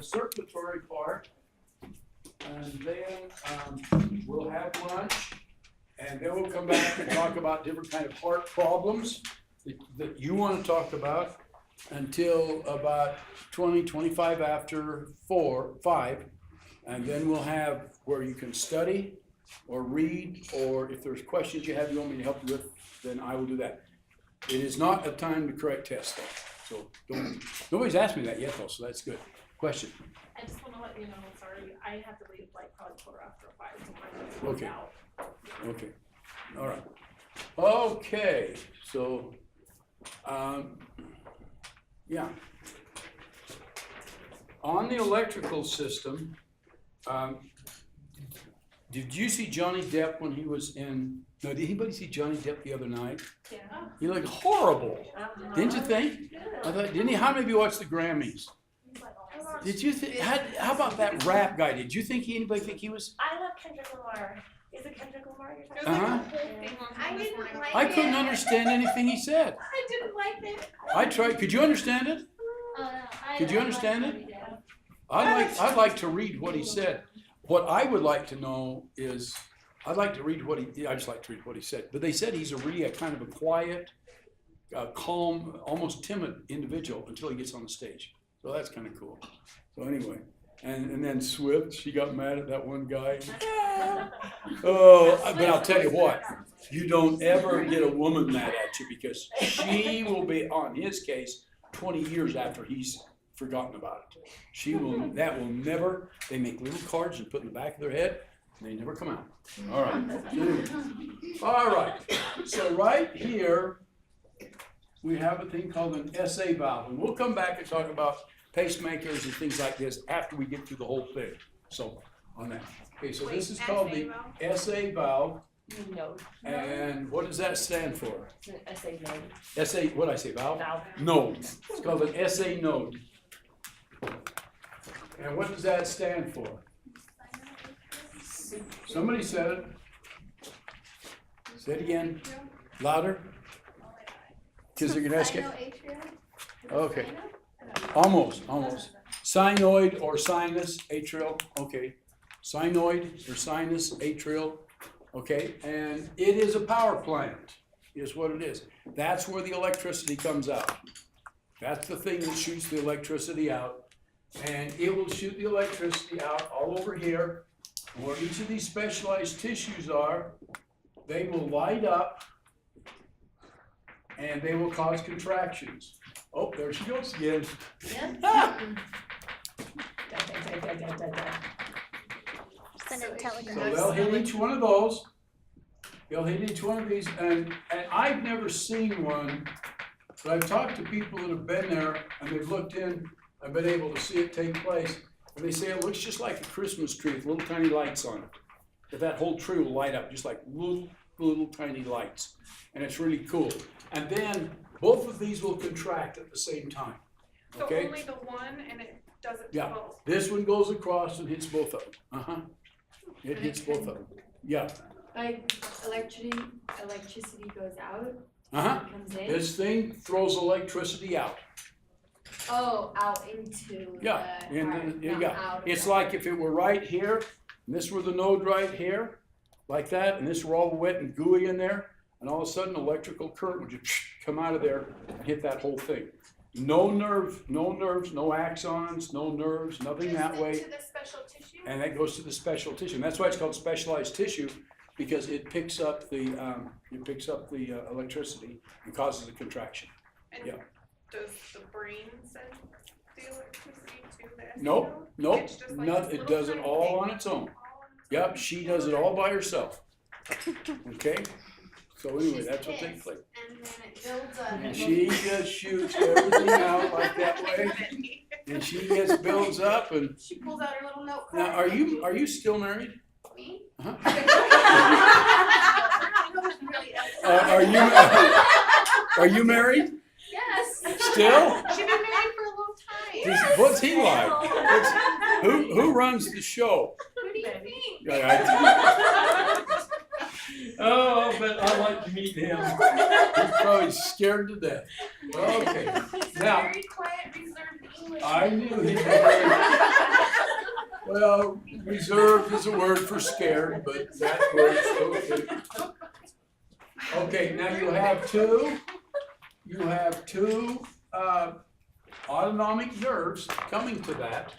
circulatory part, and then we'll have lunch, and then we'll come back and talk about different kind of heart problems that you want to talk about until about 25 after 5, and then we'll have where you can study or read, or if there's questions you have you want me to help you with, then I will do that. It is not a time to correct tests, though. So nobody's asked me that yet, though, so that's good. Question? I just want to let you know, sorry, I have to leave like probably quarter after 5, so my notes are Okay. out. Okay, all right. Okay, so, yeah. On the electrical system, did you see Johnny Depp when he was in, no, did anybody see Johnny Depp the other night? Yeah. He looked horrible, didn't you think? Good. I thought, didn't he? How many of you watched the Grammys? He's like, oh, Did you think, how about that rap guy? Did you think anybody think he was? I love Kendrick Lamar. Is it Kendrick Lamar you're talking Uh-huh. about? I didn't like I couldn't understand anything he said. I didn't like it. I tried, could you understand it? Could you understand it? I'd like to read what he said. What I would like to know is, I'd like to read what he, I just like to read what he said. But they said he's a really kind of a quiet, calm, almost timid individual until he gets on the stage. So that's kind of cool. So anyway, and then Swift, she got mad at that one guy. Oh, but I'll tell you what, you don't ever get a woman mad at you because she will be on his case 20 years after he's forgotten about it. She will, that will never, they make little cards and put in the back of their head, and they never come out. All right. All right. So right here, we have a thing called an SA valve, and we'll come back and talk about pacemakers and things like this after we get through the whole thing. So on that. Okay, so this is called the SA valve, Node. and what does that stand for? SA node. SA, what did I say, valve? Valve. Node. It's called an SA node. And what does that stand for? Somebody said it. Say it again. Louder. Because they're gonna ask it. Okay. Almost. Sinoid or sinus, atrial, okay. Sinoid or sinus, atrial, okay. And it is a power plant, is what it is. That's where the electricity comes out. That's the thing that shoots the electricity out. And it will shoot the electricity out all over here. Where each of these specialized tissues are, they will light up and they will cause contractions. Oh, there she goes again. Ah! Send a So telegram. they'll hit each one of those. They'll hit each one of these, and I've never seen one, but I've talked to people that have been there and they've looked in and been able to see it take place. And they say it looks just like a Christmas tree with little tiny lights on it. But that whole tree will light up just like little tiny lights. And it's really cool. And then both of these will contract at the same time. So Okay? only the one and it doesn't Yeah. both? This one goes across and hits both of them. Uh-huh. It hits both of them. Yeah. Like electricity goes out, Uh-huh. comes in. This thing throws electricity out. Oh, out into Yeah, the and heart, then, not yeah, out of it's the- like if it were right here, and this were the node right here, like that, and this were all wet and gooey in there, and all of a sudden electrical current would just come out of there and hit that whole thing. No nerves, no axons, no nerves, nothing that way, To the special tissue? and that goes to the special tissue, and that's why it's called specialized tissue, because it picks up the electricity and causes a contraction. And yeah. does the brain send the electricity to the SNO? Nope, nope, It's just like no, this it little does it tiny all thing. on its own. All on its Yep, own. she does it all by herself. Okay? So anyway, that's what takes place. And then it builds up. And she just shoots everything out like that way, and she just builds up and, She pulls out her little note now, card. are you still married? Me? Uh-huh. Yes. Are you married? Still? She's been married for a long time. What's he like? Who runs the show? Who do you think? Yeah, oh, but I'd like to meet him. He's probably scared to death. Okay, He's now, very quiet, reserved English I knew he'd be very. Well, reserved is a word for scared, but that works, okay. Okay, now you have two autonomic nerves coming to that,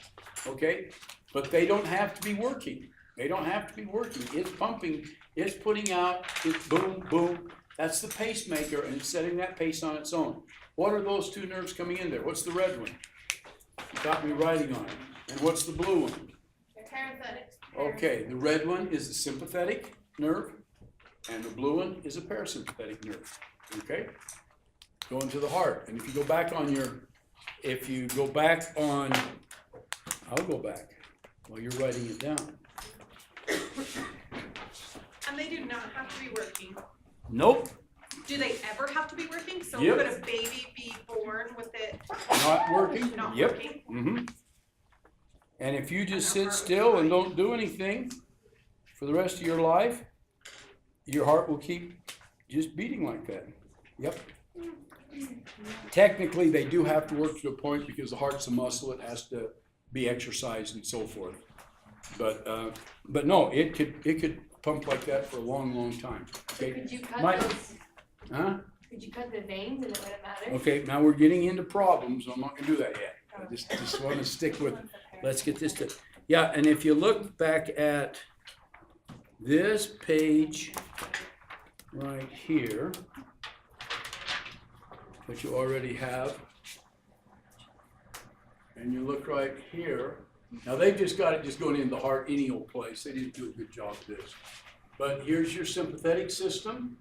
okay? But they don't have to be working. They don't have to be working. It's pumping, it's putting out, it's boom, boom. That's the pacemaker, and it's setting that pace on its own. What are those two nerves coming in there? What's the red one? You got me writing on it. And what's the blue one? Parenthetic. Okay, the red one is the sympathetic nerve, and the blue one is a parasympathetic nerve, okay? Going to the heart, and if you go back on, I'll go back while you're writing it down. And they do not have to be working. Nope, Do they ever have to be working? So Yep. could a baby be born with it not working, not yep. working? Mm-hmm. And if you just sit still and don't do anything for the rest of your life, your heart will keep just beating like that. Yep. Technically, they do have to work to a point because the heart's a muscle, it has to be exercised and so forth. But no, it could pump like that for a long, long time. Okay, Could you cut My- those, huh? could you cut the veins and it wouldn't matter? Okay, now we're getting into problems. I'm not gonna do that yet. I just want to stick with, let's get this to, yeah, and if you look back at this page right here, which you already have, and you look right here, now they've just got it just going in the heart any old place. They didn't do a good job of this. But here's your sympathetic system,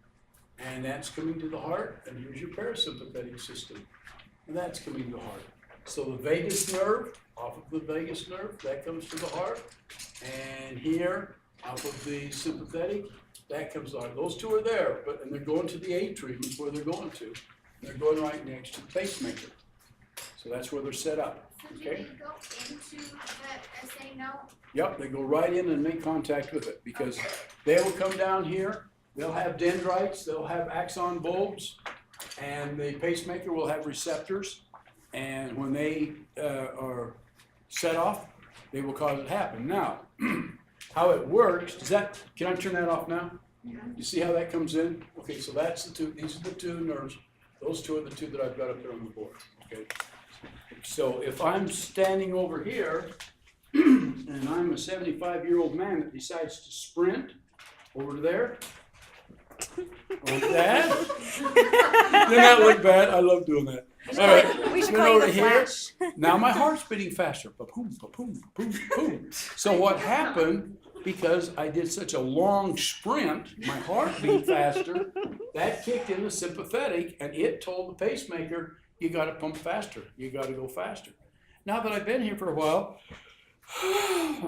and that's coming to the heart, and here's your parasympathetic system, and that's coming to the heart. So the vagus nerve, off of the vagus nerve, that comes to the heart, and here, off of the sympathetic, that comes to the heart. Those two are there, and they're going to the atrium is where they're going to. And they're going right next to the pacemaker. So that's where they're set up, So do okay? they go into that SA note? Yep, they go right in and make contact with it, because they will come down here, they'll have dendrites, they'll have axon bulbs, and the pacemaker will have receptors, and when they are set off, they will cause it to happen. Now, how it works, can I turn that off now? You see how that comes in? Okay, so that's the two, these are the two nerves, those two are the two that I've got up there on the board, okay? So if I'm standing over here, and I'm a 75-year-old man that decides to sprint over there, like that. Doesn't that look bad? I love doing that. All right, We should sprint call you over the here. Flash. Now my heart's beating faster. Ba-boom, ba-boom, boom, boom. So what happened, because I did such a long sprint, my heart beat faster, that kicked in the sympathetic, and it told the pacemaker, you gotta pump faster, you gotta go faster. Now that I've been here for a while,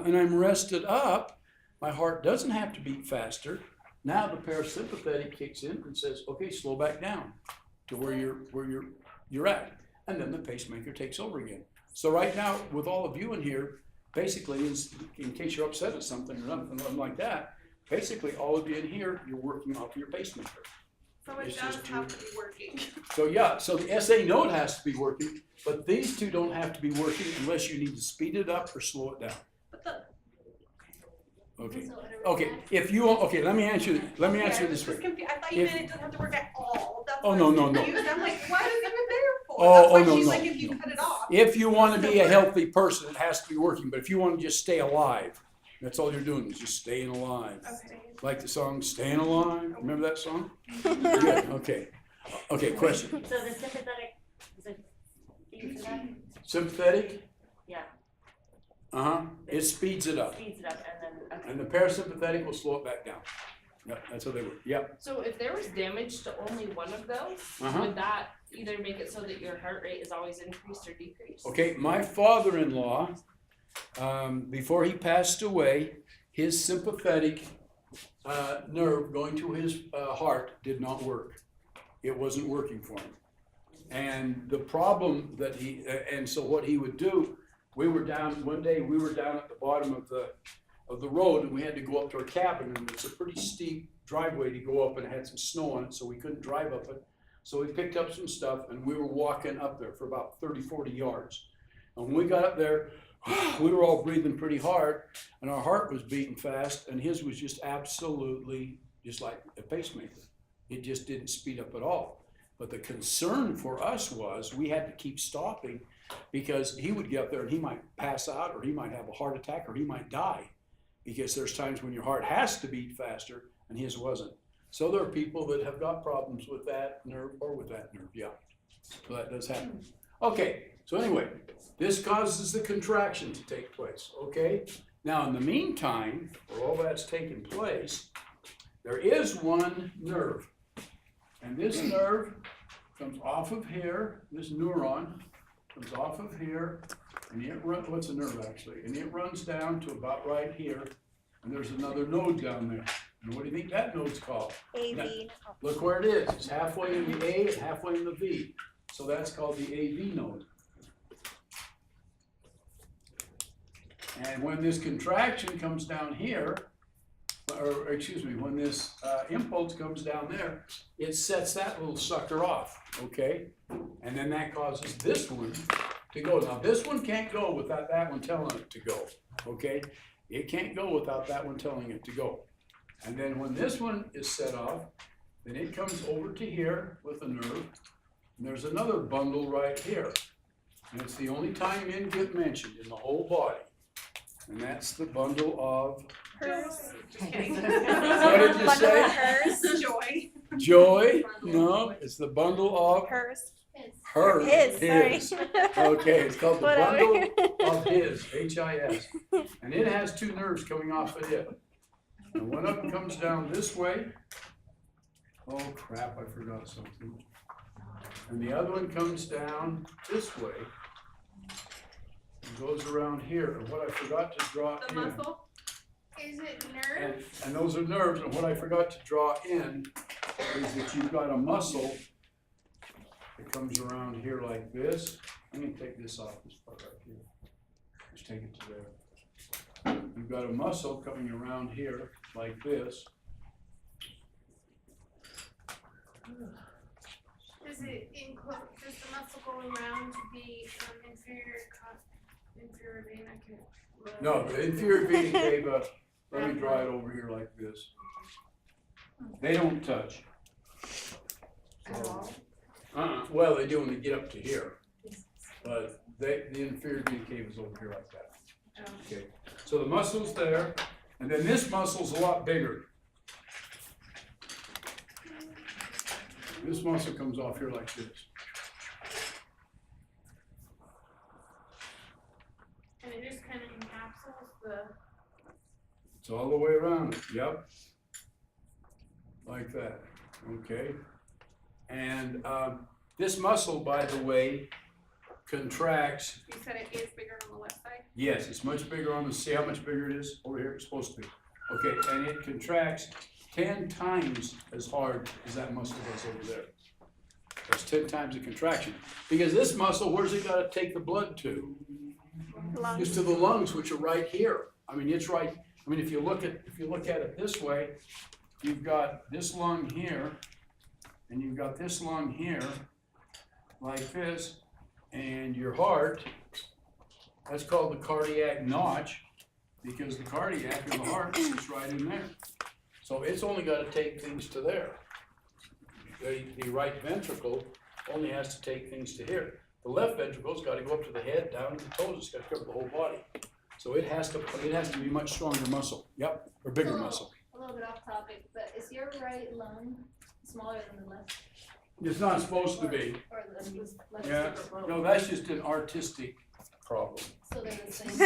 and I'm rested up, my heart doesn't have to beat faster. Now the parasympathetic kicks in and says, okay, slow back down to where you're at. And then the pacemaker takes over again. So right now, with all of you in here, basically, in case you're upset at something or something like that, basically all of you in here, you're working off your pacemaker. So it It's does just have to be working. So yeah, so the SA node has to be working, but these two don't have to be working unless you need to speed it up or slow it down. But the Okay. So whatever Okay, that- if you, okay, let me answer this way. I thought you If- meant it doesn't have to work at all. That's Oh, why no, I'm no, no. confused. I'm like, what is it even there for? Oh, That's why no, she's no, like, if you no. cut it off. If you want to be a healthy person, it has to be working, but if you want to just stay alive, that's all you're doing is just staying alive. Okay. Like the song Staying Alive, remember that song? Good, okay. Okay, question. So the sympathetic, is it E for that? Sympathetic? Yeah. Uh-huh, it speeds it up, Speeds it up and then, okay. and the parasympathetic will slow it back down. Yep, that's how they work, yep. So if there was damage to only one of those, Uh-huh. would that either make it so that your heart rate is always increased or decreased? Okay, my father-in-law, before he passed away, his sympathetic nerve going to his heart did not work. It wasn't working for him. And the problem that and so what he would do, one day we were down at the bottom of the road, and we had to go up to our cabin, and it's a pretty steep driveway to go up, and it had some snow on it, so we couldn't drive up it. So we picked up some stuff, and we were walking up there for about 30, 40 yards. And when we got up there, we were all breathing pretty hard, and our heart was beating fast, and his was just absolutely just like a pacemaker. It just didn't speed up at all. But the concern for us was we had to keep stopping because he would get up there and he might pass out, or he might have a heart attack, or he might die. Because there's times when your heart has to beat faster and his wasn't. So there are people that have got problems with that nerve or with that nerve, yeah. So that does happen. Okay, so anyway, this causes the contraction to take place, okay? Now in the meantime, while all that's taking place, there is one nerve. And this nerve comes off of here, this neuron comes off of here, and it runs, what's a nerve actually? And it runs down to about right here, and there's another node down there. And what do you think that node's called? AV. Look where it is. It's halfway in the A and halfway in the V. So that's called the AV node. And when this contraction comes down here, or excuse me, when this impulse comes down there, it sets that little sucker off, okay? And then that causes this one to go. Now this one can't go without that one telling it to go, okay? It can't go without that one telling it to go. And then when this one is set off, then it comes over to here with a nerve, and there's another bundle right here. And it's the only time it get mentioned in the whole body. And that's the bundle of, Hers. Just kidding. what did you say? Hers. Joy. Joy? No, it's the bundle of Hers. His. her. His, sorry. Okay, it's called the Whatever. bundle of his, H-I-S. And it has two nerves coming off of it. And one of them comes down this way. Oh crap, I forgot something. And the other one comes down this way. And goes around here. And what I forgot to draw The in. muscle. Is it And, nerve? and those are nerves, and what I forgot to draw in is that you've got a muscle that comes around here like this. Let me take this off, this part right here. Just take it to there. You've got a muscle coming around here like this. Does it include, does the muscle go around the inferior vein? I can't. No, the inferior vena cava, let me draw it over here like this. They don't touch. So, well, they do when they get up to here, but the inferior vena cava is over here like that. Okay, so the muscle's there, and then this muscle's a lot bigger. This muscle comes off here like this. And it just kind of encapsulates the. It's all the way around it, yep. Like that, okay? And this muscle, by the way, contracts. You said it is bigger on the left side. Yes, it's much bigger on the, see how much bigger it is over here? It's supposed to be. Okay, and it contracts 10 times as hard as that muscle does over there. That's 10 times the contraction. Because this muscle, where's it gotta take the blood to? Just Lungs. to the lungs, which are right here. I mean, it's right, I mean, if you look at it this way, you've got this lung here, and you've got this lung here, like this, and your heart, that's called the cardiac notch, because the cardiac and the heart is right in there. So it's only gotta take things to there. The right ventricle only has to take things to here. The left ventricle's gotta go up to the head, down to the toes, it's gotta cover the whole body. So it has to be much stronger muscle, yep, or bigger muscle. A little bit off topic, but is your right lung smaller than the left? It's not supposed to be, Or the left yeah, super both? no, that's just an artistic problem. So they're the same.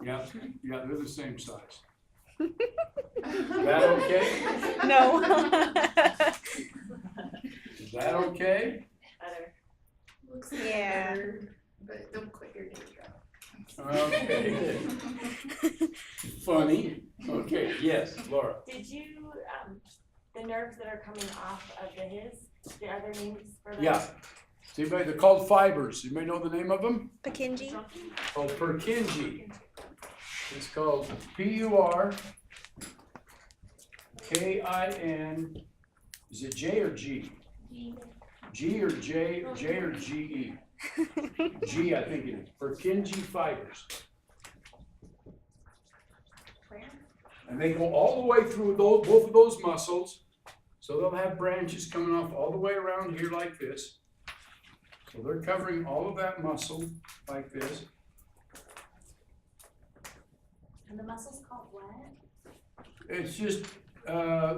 Yeah, yeah, they're the same size. Is that okay? No. Is that okay? Better. Looks like Yeah. a bird, but don't quit your day job. Okay. Funny, okay, yes, Laura. Did you, the nerves that are coming off of the other names for those? Yeah. So anybody, they're called fibers. You may know the name of them? Purkinje. Called Purkinje. It's called Purkin. Is it J or G? G or J or GE? G, I think it is, Purkinje fibers. And they go all the way through those, both of those muscles. So they'll have branches coming off all the way around here like this. So they're covering all of that muscle like this. And the muscle's called what? It's just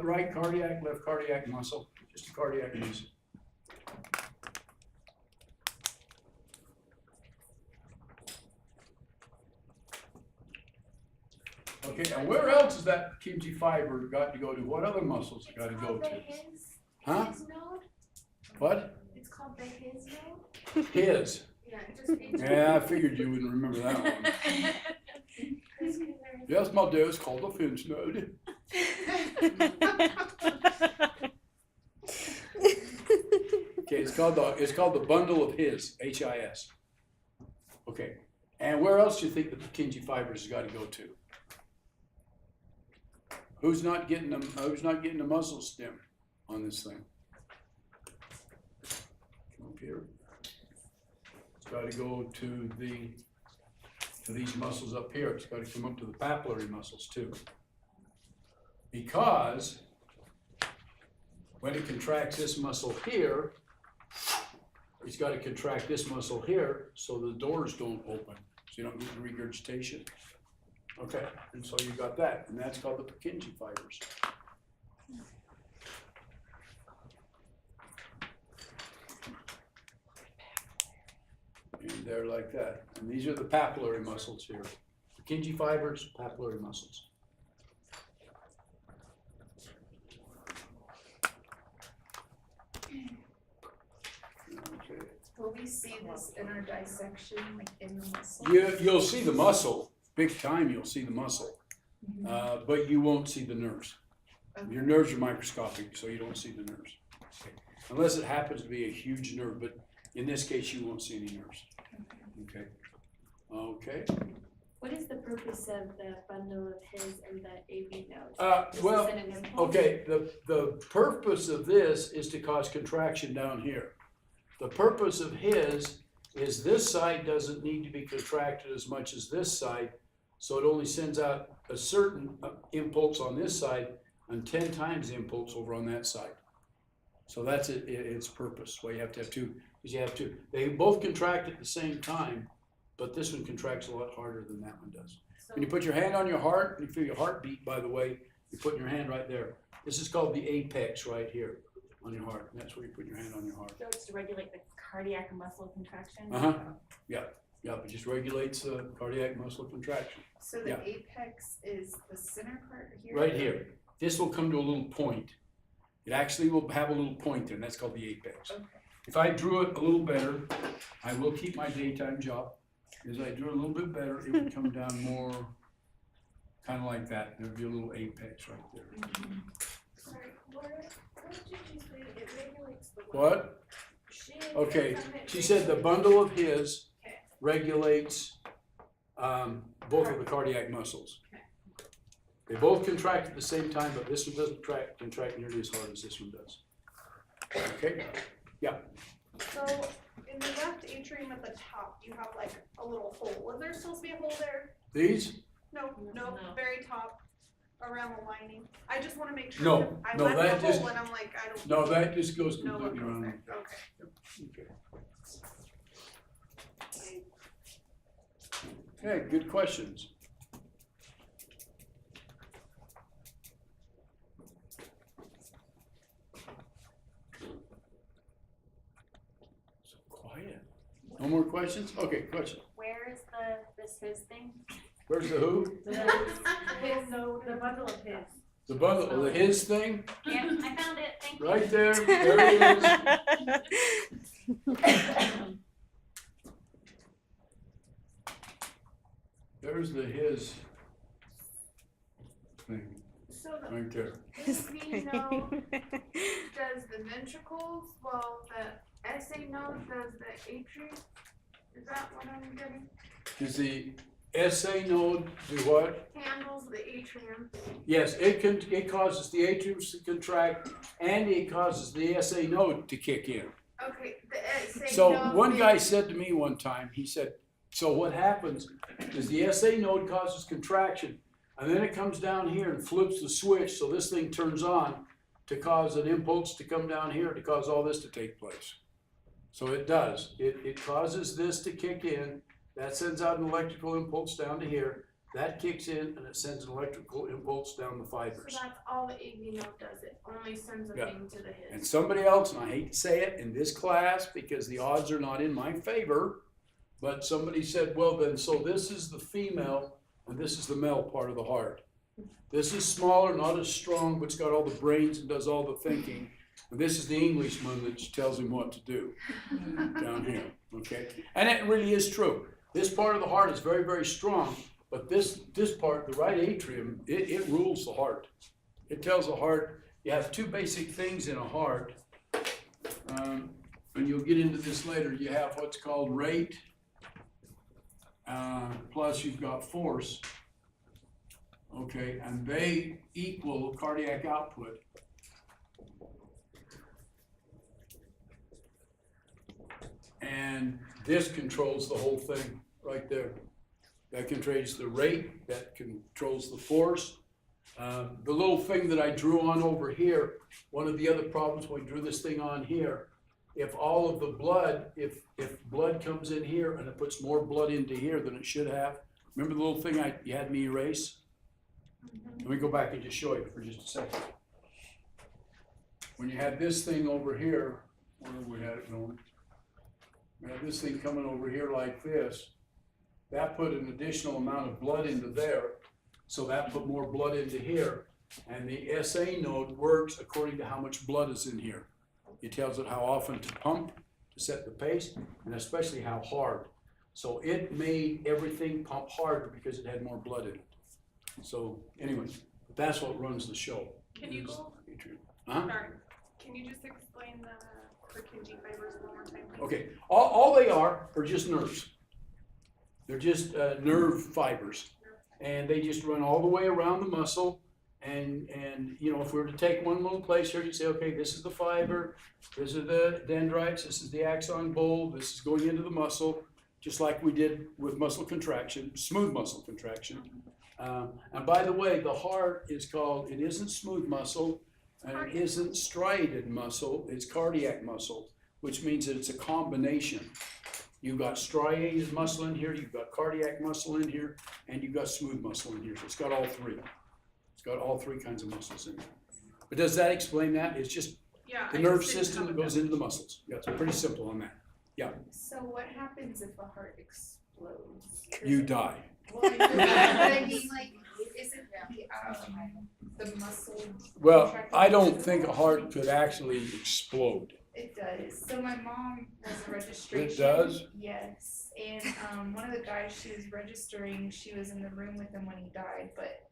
right cardiac, left cardiac muscle, just a cardiac muscle. Okay, and where else is that Purkinje fiber got to go to? What other muscles it got to go to? Huh? His node? What? It's called the his node? His. Yeah, it just means. Yeah, I figured you wouldn't remember that one. Yes, my dear, it's called a Finch node. Okay, it's called the bundle of his, H-I-S. Okay, and where else do you think the Purkinje fibers has got to go to? Who's not getting them? Who's not getting the muscle stem on this thing? Come up here. It's got to go to these muscles up here. It's got to come up to the papillary muscles too. Because when it contracts this muscle here, it's got to contract this muscle here so the doors don't open, so you don't get the regurgitation. Okay, and so you got that, and that's called the Purkinje fibers. And they're like that. And these are the papillary muscles here. Purkinje fibers, papillary muscles. Okay. Will we see this in our dissection, like in the muscle? You'll see the muscle, big time you'll see the muscle, but you won't see the nerves. Your nerves are microscopic, so you don't see the nerves. Okay. Unless it happens to be a huge nerve, but in this case, you won't see any nerves. Okay. Okay. What is the purpose of the bundle of his and the AV nodes? Well, Is it an impulse? okay, the purpose of this is to cause contraction down here. The purpose of his is this side doesn't need to be contracted as much as this side, so it only sends out a certain impulse on this side and 10 times the impulse over on that side. So that's its purpose. Well, you have to have two, because you have two. They both contract at the same time, but this one contracts a lot harder than that one does. When you put your hand on your heart, and you feel your heartbeat, by the way, you're putting your hand right there. This is called the apex right here on your heart. And that's where you put your hand on your heart. So it's to regulate the cardiac muscle contraction? Yeah, it just regulates cardiac muscle contraction. So the Yeah. apex is the center part here? Right here. This will come to a little point. It actually will have a little point there, and that's called the apex. Okay. If I drew it a little better, I will keep my daytime job. As I drew it a little bit better, it would come down more kind of like that. There'd be a little apex right there. Sorry, what did you say? It regulates the What? Okay, she said the bundle of his regulates both of the cardiac muscles. They both contract at the same time, but this one doesn't contract nearly as hard as this one does. Okay? So in the left atrium at the top, you have like a little hole. Is there supposed to be a hole there? These? No, very top, around the lining. I just wanna make sure. No, that I no, left that the just- hole and I'm like, I don't. No, that just goes know what completely goes around. there. Okay. Okay, good questions. So quiet. No more questions? Okay, question. Where is his thing? Where's the who? The bundle of his. The bundle, the his thing? Yeah, I found it, thank you. Right there. There it is. There's the his thing, So the right there. AV node does the ventricles, while the SA node does the atrium? Is that what I'm getting? Does the SA node do what? Handles the atrium. Yes, it causes the atrium to contract and it causes the SA node to kick in. Okay, the SA So node one is- guy said to me one time, he said, so what happens is the SA node causes contraction, and then it comes down here and flips the switch, so this thing turns on to cause an impulse to come down here, to cause all this to take place. So it does. It causes this to kick in, that sends out an electrical impulse down to here, that kicks in, and it sends an electrical impulse down the So fibers. that's all the AV node does, it only sends a Yeah. thing to the his. And somebody else, and I hate to say it in this class because the odds are not in my favor, but somebody said, well then, so this is the female and this is the male part of the heart. This is smaller, not as strong, but it's got all the brains and does all the thinking. And this is the Englishman that tells him what to do down here, okay? And it really is true. This part of the heart is very, very strong, but this part, the right atrium, it rules the heart. It tells the heart, you have two basic things in a heart, and you'll get into this later. You have what's called rate, plus you've got force, okay, and they equal cardiac output. And this controls the whole thing right there. That controls the rate, that controls the force. The little thing that I drew on over here, one of the other problems when we drew this thing on here, if all of the blood, if blood comes in here and it puts more blood into here than it should have, remember the little thing you had me erase? Let me go back and just show you for just a second. When you had this thing over here, where we had it going? We had this thing coming over here like this. That put an additional amount of blood into there, so that put more blood into here. And the SA node works according to how much blood is in here. It tells it how often to pump to set the pace, and especially how hard. So it made everything pump harder because it had more blood in it. So anyway, that's what runs the show. Can you go, Huh? sorry, can you just explain the Purkinje fibers one more time? please? Okay, all they are just nerves. They're just nerve fibers, and they just run all the way around the muscle. And you know, if we were to take one little place here, you'd say, okay, this is the fiber, this is the dendrites, this is the axon bulb, this is going into the muscle, just like we did with muscle contraction, smooth muscle contraction. And by the way, the heart is called, it isn't smooth muscle, and it isn't striated muscle, it's cardiac muscle, which means that it's a combination. You've got striated muscle in here, you've got cardiac muscle in here, and you've got smooth muscle in here. So it's got all three. It's got all three kinds of muscles in there. But does that explain that? It's just Yeah. the I nerve just didn't system know that goes into the muscles. Yeah, it's pretty simple on that. So what happens if a heart explodes? You die. Well, I know that, but I mean, like, isn't the muscle? Well, contracting? I don't think a heart could actually explode. It does. So my mom has a registration. It does? Yes, and one of the guys she was registering, she was in the room with him when he died, but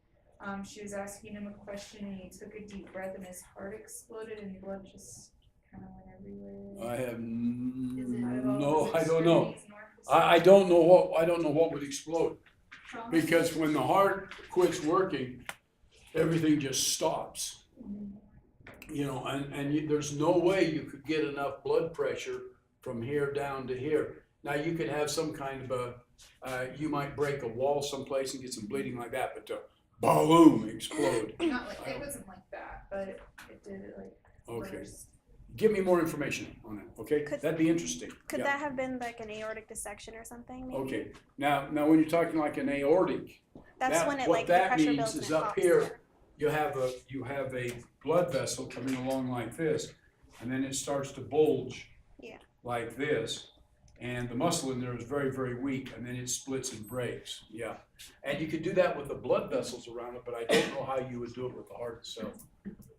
she was asking him a question and he took a deep breath and his heart exploded and blood just kind of went everywhere. I have Out of all no, his I don't know. extremities, north to I south. don't know what would explode. Because when the heart quits working, everything just stops. You know, and there's no way you could get enough blood pressure from here down to here. Now, you could have some kind of you might break a wall someplace and get some bleeding like that, but to boom, explode. Not like, it wasn't like that, but it did it like Okay. burst. Give me more information on that, okay? Could- That'd be interesting. Could Yeah. that have been like an aortic dissection or something? Maybe? Okay, now when you're talking like an aortic, That's that- when it what like the that pressure means builds and is it up pops here. there. you have a blood vessel coming along like this, and then it starts to bulge Yeah. like this, and the muscle in there is very, very weak, and then it splits and breaks. Yeah, and you could do that with the blood vessels around it, but I don't know how you would do it with the heart itself.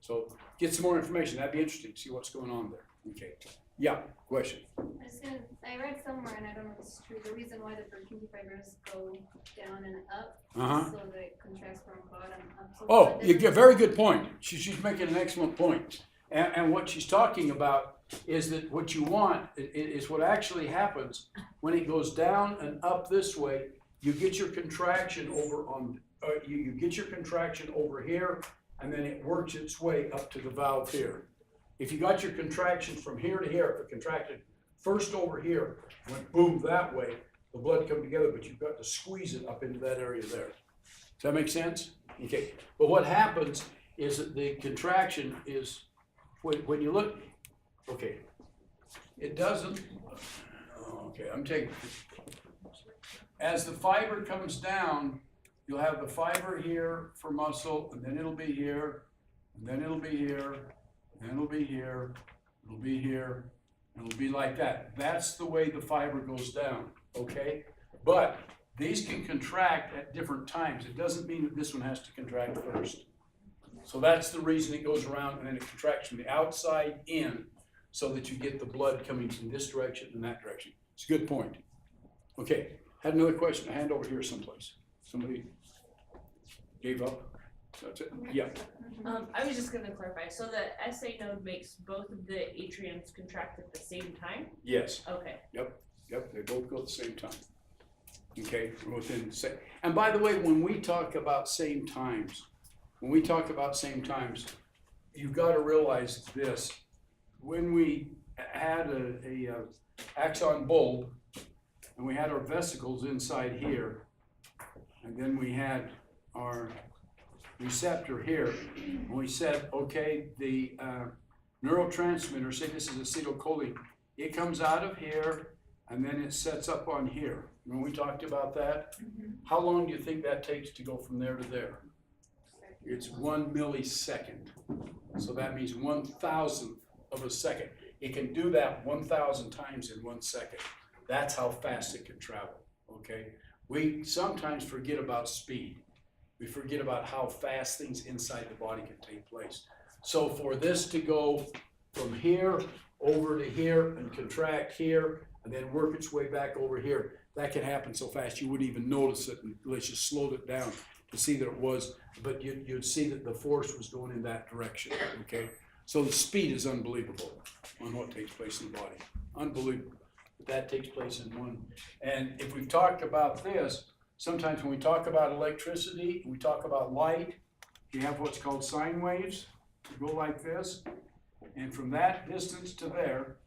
So get some more information. That'd be interesting. See what's going on there. Okay. Yeah. Question. I read somewhere, and I don't know if it's true, the reason why the Purkinje fibers go down and up, Uh-huh. so that it contracts from bottom up. So Oh, blood you doesn't- get a very good point. She's making an excellent point. And what she's talking about is that what you want is what actually happens when it goes down and up this way. You get your contraction over on, you get your contraction over here, and then it works its way up to the valve here. If you got your contraction from here to here, if it contracted first over here, went boom that way, the blood come together, but you've got to squeeze it up into that area there. Does that make sense? Okay, but what happens is that the contraction is, when you look, okay, it doesn't, okay, I'm taking, as the fiber comes down, you'll have the fiber here for muscle, and then it'll be here, and then it'll be here, and then it'll be here, it'll be here, and it'll be like that. That's the way the fiber goes down, okay? But these can contract at different times. It doesn't mean that this one has to contract first. So that's the reason it goes around and then it contracts from the outside in so that you get the blood coming from this direction and that direction. It's a good point. Okay, had another question, a hand over here someplace. Somebody gave up? That's it? Yeah. I was just gonna clarify, so the SA node makes both of the atriums contract at the same time? Yes. Okay. Yep, they both go at the same time. Okay, within the same. And by the way, when we talk about same times, you've got to realize this. When we had a axon bulb, and we had our vesicles inside here, and then we had our receptor here, and we said, okay, the neurotransmitter, say this is acetylcholine, it comes out of here, and then it sets up on here. When we talked about that, how long do you think that takes to go from there to there? It's 1 millisecond. So that means 1,000th of a second. It can do that 1,000 times in 1 second. That's how fast it can travel, okay? We sometimes forget about speed. We forget about how fast things inside the body can take place. So for this to go from here over to here and contract here and then work its way back over here, that can happen so fast you wouldn't even notice it unless you slowed it down to see that it was, but you'd see that the force was going in that direction, okay? So the speed is unbelievable on what takes place in the body. Unbelievable. But that takes place in one. And if we've talked about this, sometimes when we talk about electricity, we talk about light, you have what's called sine waves. They go like this. And from that distance to there,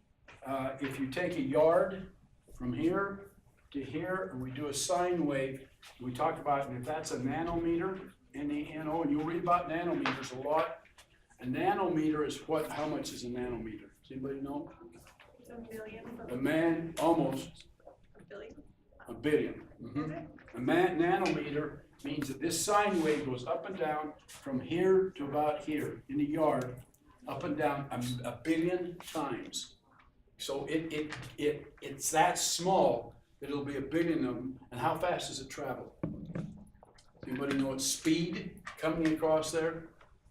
if you take a yard from here to here, and we do a sine wave, we talk about, and if that's a nanometer, N-A-N-O, and you'll read about nanometers a lot. A nanometer is what, how much is a nanometer? Does anybody know? Almost. A billion. Mm-hmm. A nanometer means that this sine wave goes up and down from here to about here in a yard, up and down a billion times. So it's that small that it'll be a billion of them. And how fast does it travel? Anybody know its speed coming across there?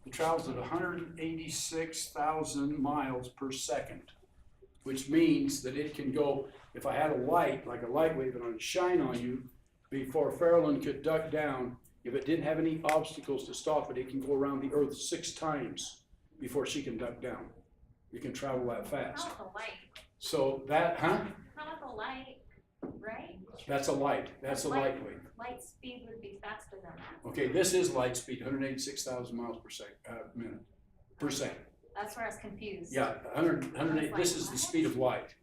It travels at 186,000 miles per second, which means that it can go, if I had a light, like a light wave, and I'd shine on you, before Farrellyn could duck down, if it didn't have any obstacles to stop it, it can go around the earth 6 times before she can duck down. It can travel that fast. Not the light, So that, not the light, right? That's a light. That's a light wave. Light speed would be faster than that. Okay, this is light speed, 186,000 miles per minute, per second. That's where I was confused. Yeah, 108, this is the speed of light.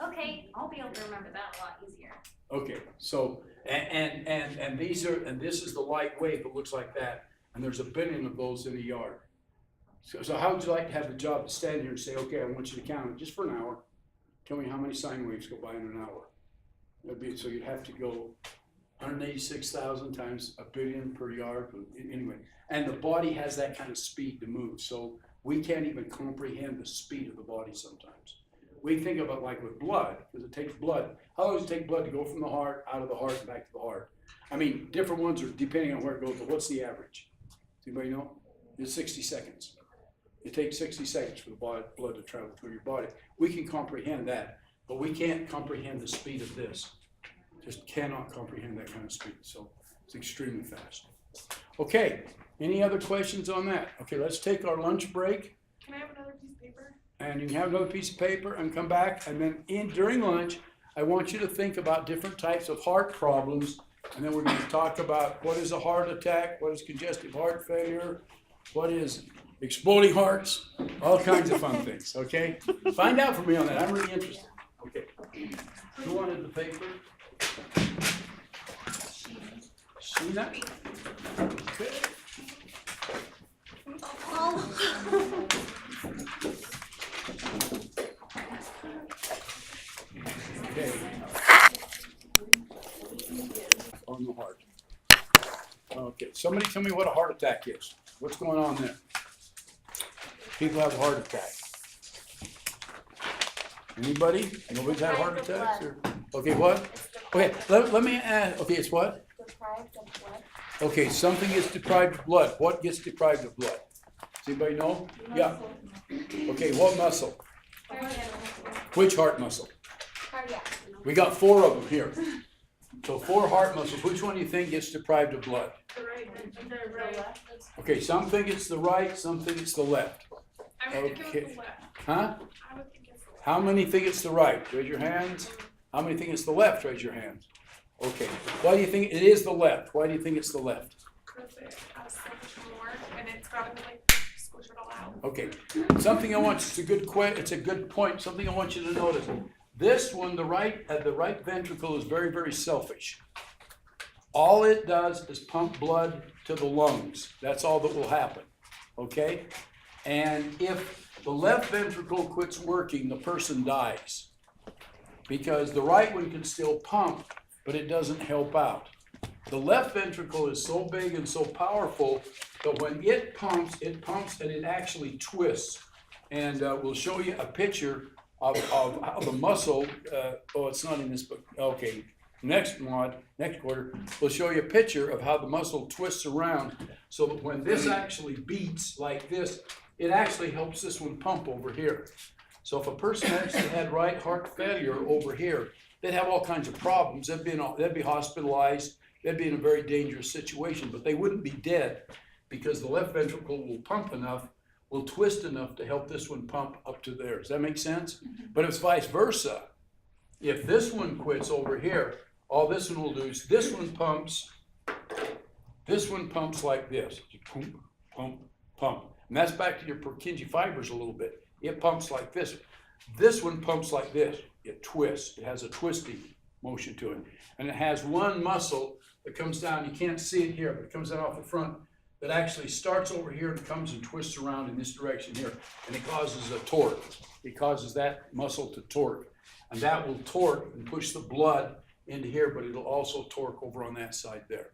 Okay, I'll be able to remember that a lot easier. Okay, so, and these are, and this is the light wave that looks like that, and there's a billion of those in a yard. So how would you like to have the job to stand here and say, okay, I want you to count it just for an hour. Tell me how many sine waves go by in an hour. That'd be, so you'd have to go 186,000 times a billion per yard, anyway. And the body has that kind of speed to move, so we can't even comprehend the speed of the body sometimes. We think of it like with blood, because it takes blood. How long does it take blood to go from the heart, out of the heart, and back to the heart? I mean, different ones are depending on where it goes, but what's the average? Does anybody know? It's 60 seconds. It takes 60 seconds for the blood to travel through your body. We can comprehend that, but we can't comprehend the speed of this. Just cannot comprehend that kind of speed, so it's extremely fast. Okay, any other questions on that? Okay, let's take our lunch break. Can I have another piece of paper? And you can have another piece of paper and come back, and then during lunch, I want you to think about different types of heart problems, and then we're going to talk about what is a heart attack, what is congestive heart failure, what is exploding hearts, all kinds of fun things, okay? Find out for me on that, I'm really interested. Okay. Who wanted the paper? Sheena? Okay. Okay. On the heart. Okay, somebody tell me what a heart attack is. What's going on there? People have a heart attack. Anybody? Nobody's had heart attacks? Or? Okay, what? Okay, let me ask, okay, it's what? Deprived of blood. Okay, something gets deprived of blood. What gets deprived of blood? Does anybody know? Yeah. Okay, what muscle? Which heart muscle? Cardiac. We got 4 of them here. So 4 heart muscles. Which one do you think gets deprived of blood? The right, the right. Okay, some think it's the right, some think it's the left. I would think it was Okay. the left. Huh? I would think it's the left. How many think it's the right? Raise your hands. How many think it's the left? Raise your hands. Okay. Why do you think it is the left? Why do you think it's the left? Because it has so much more, and it's gotta like squish it all out. Okay. Something I want, it's a good point. Something I want you to notice. This one, the right ventricle is very, very selfish. All it does is pump blood to the lungs. That's all that will happen. Okay? And if the left ventricle quits working, the person dies. Because the right one can still pump, but it doesn't help out. The left ventricle is so big and so powerful that when it pumps and it actually twists. And we'll show you a picture of how the muscle, it's not in this book, okay. Next quarter, we'll show you a picture of how the muscle twists around so that when this actually beats like this, it actually helps this one pump over here. So if a person actually had right heart failure over here, they'd have all kinds of problems. They'd be hospitalized. They'd be in a very dangerous situation, but they wouldn't be dead because the left ventricle will pump enough, will twist enough to help this one pump up to there. Does that make sense? But it's vice versa. If this one quits over here, all this one will do is this one pumps like this. Pump, pump, pump. And that's back to your Purkinje fibers a little bit. It pumps like this. This one pumps like this. It twists. It has a twisting motion to it. And it has one muscle that comes down. You can't see it here, but it comes down off the front that actually starts over here and comes and twists around in this direction here. And it causes a torque. It causes that muscle to torque. And that will torque and push the blood into here, but it'll also torque over on that side there.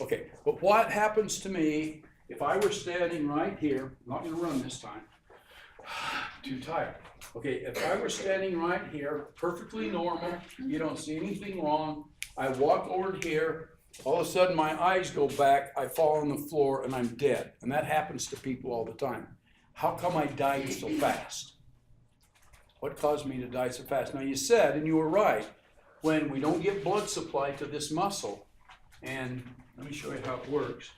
Okay, but what happens to me if I were standing right here, I'm not gonna run this time, too tired. Okay, if I were standing right here, perfectly normal, you don't see anything wrong, I walk over here, all of a sudden my eyes go back, I fall on the floor and I'm dead. And that happens to people all the time. How come I died so fast? What caused me to die so fast? Now you said, and you were right, when we don't get blood supply to this muscle, and let me show you how it works.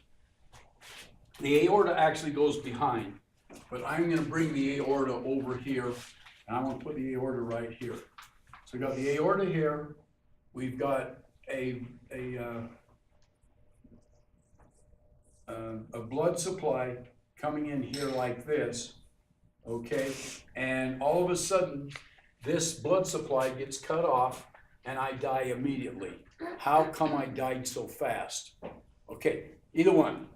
The aorta actually goes behind, but I'm gonna bring the aorta over here, and I want to put the aorta right here. So we got the aorta here, we've got a blood supply coming in here like this, okay? And all of a sudden, this blood supply gets cut off and I die immediately. How come I died so fast? Okay, either one.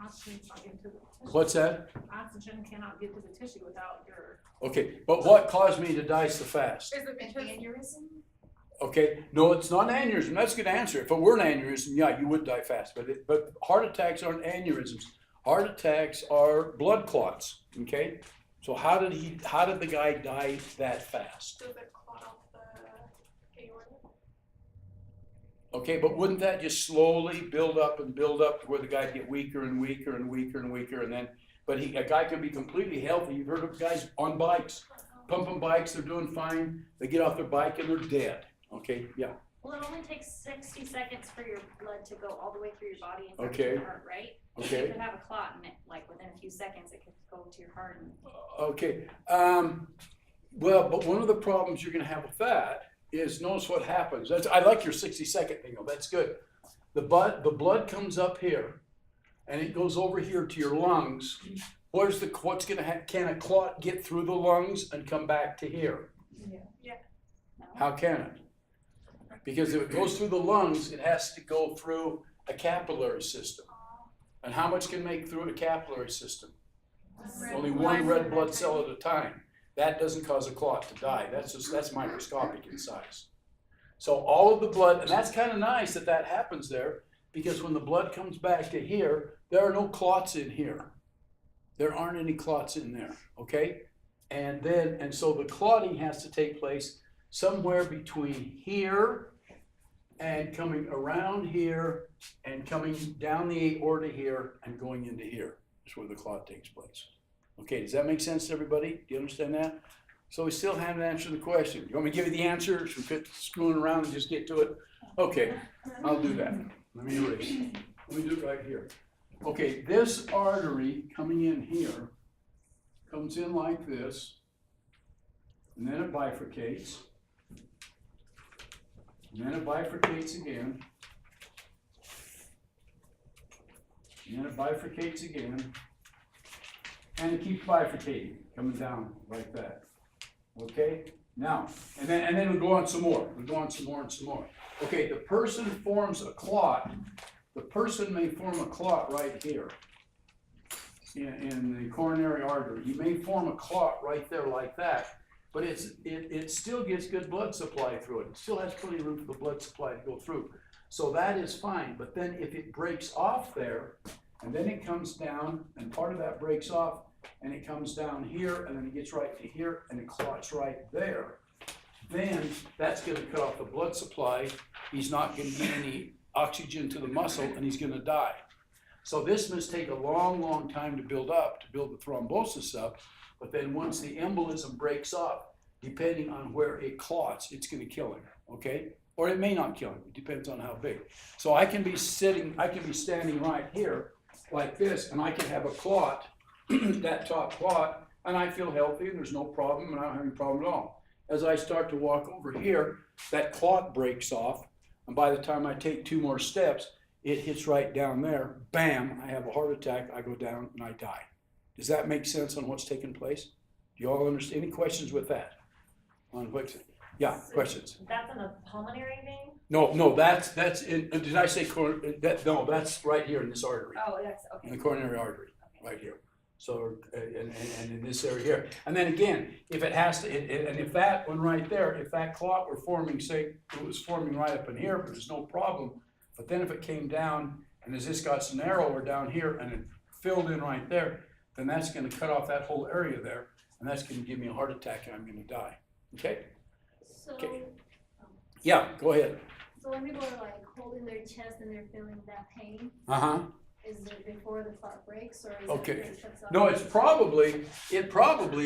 Oxygen's not getting to the tissue. What's that? Oxygen cannot get to the tissue without your. Okay, but what caused me to die so fast? Is it because Aneurysm? Okay, no, it's not an aneurysm. That's a good answer. If it were an aneurysm, yeah, you would die fast. But heart attacks aren't aneurysms. Heart attacks are blood clots. Okay, so how did the guy die that fast? does it clot out the aorta? Okay, but wouldn't that just slowly build up to where the guy get weaker and weaker and weaker and weaker, and then, a guy can be completely healthy. You've heard of guys on bikes, pumping bikes, they're doing fine. They get off their bike and they're dead. Okay, yeah. Well, it only takes 60 seconds for your blood to go all the way through your body and back Okay. to your heart, right? You Okay. could have a clot and like within a few seconds it could go to your heart and Okay. Well, but one of the problems you're going to have with that is notice what happens. I like your 60-second thing, though. That's good. The blood comes up here, and it goes over here to your lungs, can a clot get through the lungs and come back to here? How can it? Because if it goes through the lungs, it has to go through a capillary system. And how much can make through a capillary system? Only one red blood cell at a time. That doesn't cause a clot to die. That's microscopic in size. So all of the blood, and that's kind of nice that happens there, because when the blood comes back to here, there are no clots in here. There aren't any clots in there, okay? And so the clotting has to take place somewhere between here and coming around here and coming down the aorta here and going into here. That's where the clot takes place. Okay, does that make sense to everybody? Do you understand that? So we still haven't answered the question. You want me to give you the answer? Should we quit screwing around and just get to it? Okay, I'll do that. Let me erase. Let me do it right here. Okay, this artery coming in here comes in like this, and then it bifurcates. And then it bifurcates again. And then it bifurcates again. And it keeps bifurcating, coming down like that. Okay? Now, and then we go on some more. We go on some more and some more. Okay, the person forms a clot. The person may form a clot right here in the coronary artery. You may form a clot right there like that. But it still gets good blood supply through it. It still has plenty of room for the blood supply to go through. So that is fine. But then if it breaks off there, and then it comes down, and part of that breaks off, and it comes down here, and then it gets right to here, and it clots right there, then that's going to cut off the blood supply. He's not going to get any oxygen to the muscle, and he's going to die. So this must take a long, long time to build up, to build the thrombosis up. But then once the embolism breaks off, depending on where it clots, it's going to kill him, okay? Or it may not kill him, it depends on how big. So I can be standing right here like this, and I can have a clot, that top clot, and I feel healthy, and there's no problem, and I don't have any problem at all. As I start to walk over here, that clot breaks off, and by the time I take 2 more steps, it hits right down there, bam, I have a heart attack, I go down, and I die. Does that make sense on what's taking place? Do you all understand? Any questions with that? On what? Yeah, questions? That's in the pulmonary vein? No, that's in, did I say, no, that's right here in this artery, Oh, that's, okay. in the coronary artery, right here. So, and in this area here. And then again, if it has to, and if that one right there, if that clot were forming, say, it was forming right up in here, but there's no problem. But then if it came down, and as this got narrower down here, and it filled in right there, then that's going to cut off that whole area there, and that's going to give me a heart attack, and I'm going to die. Okay? So, Okay. Yeah, go ahead. so when people are like holding their chest and they're feeling that pain, is it before the clot breaks, or is Okay. it after it shuts off? No, it probably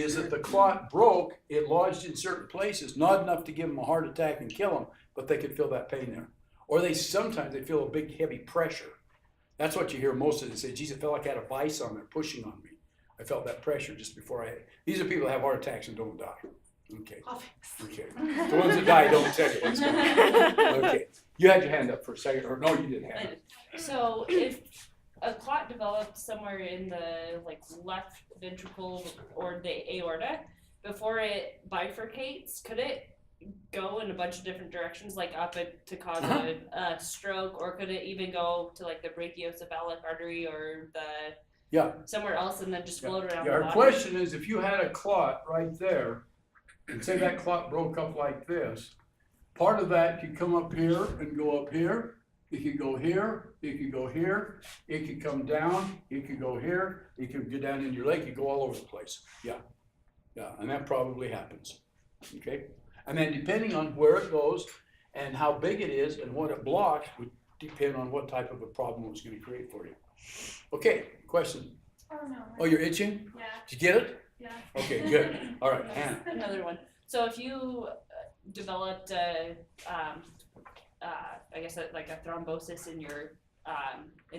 is that the clot broke, it lodged in certain places, not enough to give them a heart attack and kill them, but they could feel that pain there. Or sometimes they feel a big heavy pressure. That's what you hear most of them say, geez, it felt like I had a vice on there pushing on me. I felt that pressure just before these are people that have heart attacks and don't die. Okay. Okay. The ones that die don't tell you what's going on. Okay. You had your hand up for a second, or no, you didn't have it. So if a clot developed somewhere in the left ventricle or the aorta, before it bifurcates, could it go in a bunch of different directions, like up it to cause a stroke, or could it even go to the brachiocephalic artery or somewhere else and then just float around the Our body? question is, if you had a clot right there, and say that clot broke up like this, part of that could come up here and go up here, it could go here, it could go here, it could come down, it could go here, it could go down in your leg, it could go all over the place. Yeah, and that probably happens, okay? And then depending on where it goes and how big it is and what it blocks would depend on what type of a problem it was going to create for you. Okay, question? Oh, no. Oh, you're itching? Yeah, Did you get it? yeah. Okay, good. All right, Hannah. Another one. So if you developed I guess a thrombosis in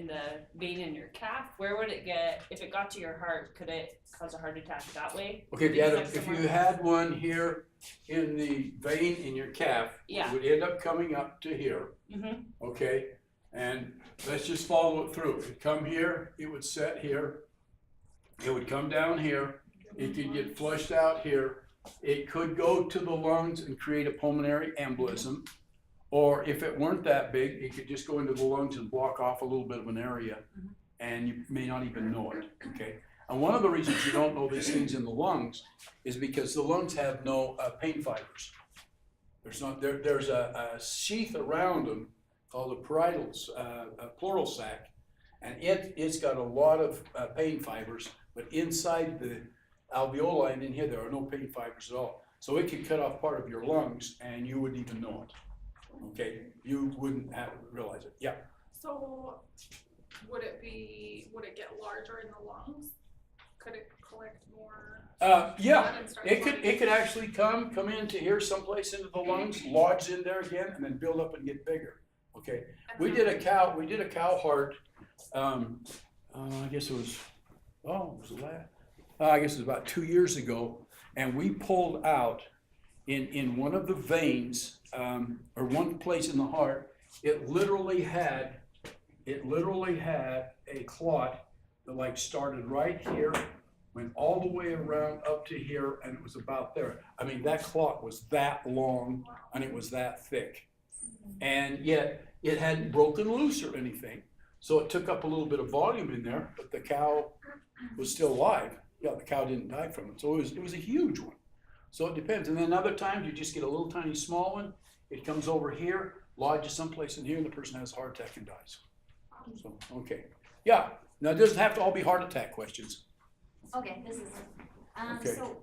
the vein in your calf, where would it get? If it got to your heart, could it cause a heart attack that way? Okay, if you had one here in the vein in your calf, Yeah. it would end up coming up to here, Mm-hmm. okay? And let's just follow it through. It'd come here, it would set here, it would come down here, it could get flushed out here, it could go to the lungs and create a pulmonary embolism. Or if it weren't that big, it could just go into the lungs and block off a little bit of an area, and you may not even know it, okay? And one of the reasons you don't know these things in the lungs is because the lungs have no pain fibers. There's a sheath around them called the pleural sac, and it's got a lot of pain fibers, but inside the alveoli and in here, there are no pain fibers at all. So it could cut off part of your lungs and you wouldn't even know it. Okay, you wouldn't realize it. Yeah. So would it get larger in the lungs? Could it collect more? Yeah, blood and start it flowing? could actually come into here someplace into the lungs, lodge in there again, and then build up and get bigger. Okay, we did a cow heart. I guess it was, I guess it was about 2 years ago, and we pulled out in one of the veins, or one place in the heart. It literally had a clot that like started right here, went all the way around up to here, and it was about there. I mean, that clot was that long and it was that thick. And yet it hadn't broken loose or anything. So it took up a little bit of volume in there, but the cow was still alive. Yeah, the cow didn't die from it. So it was a huge one. So it depends. And then other times you just get a little tiny small one. It comes over here, lodges someplace in here, and the person has a heart attack and dies. So, okay. Yeah. Now, it doesn't have to all be heart attack questions. Okay, this is it. Okay. So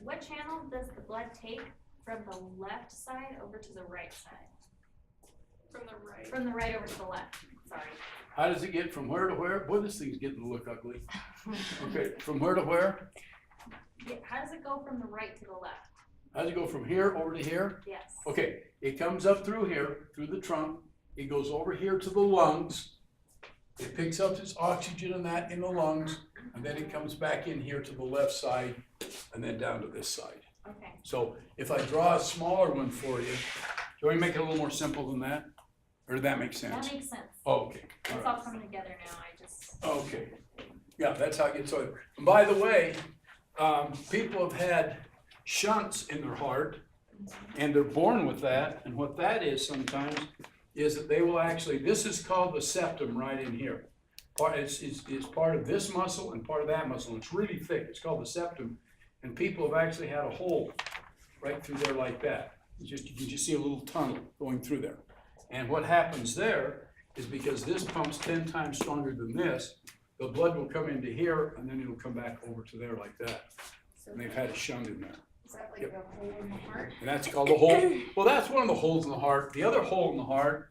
what channel does the blood take from the left side over to the right side? From the right. From the right over to the left, sorry. How does it get from where to where? Boy, this thing's getting to look ugly. Okay, from where to where? Yeah, how does it go from the right to the left? How does it go from here over to here? Yes. Okay, it comes up through here, through the trunk. It goes over here to the lungs. It picks up its oxygen and that in the lungs, and then it comes back in here to the left side and then down to this side. Okay. So if I draw a smaller one for you, do you want me to make it a little more simple than that? Or did that make sense? That makes sense. Oh, okay. All It's right. all coming together now, I just. Okay. Yeah, that's how it gets started. And by the way, people have had shunts in their heart, and they're born with that. And what that is sometimes is that they will actually, this is called the septum right in here. It's part of this muscle and part of that muscle. It's really thick. It's called the septum. And people have actually had a hole right through there like that. You can just see a little tunnel going through there. And what happens there is because this pump's 10 times stronger than this, the blood will come into here and then it'll come back over to there like that. And they've had a shunt in there. Is that like a hole in the heart? And that's called the hole. Well, that's one of the holes in the heart. The other hole in the heart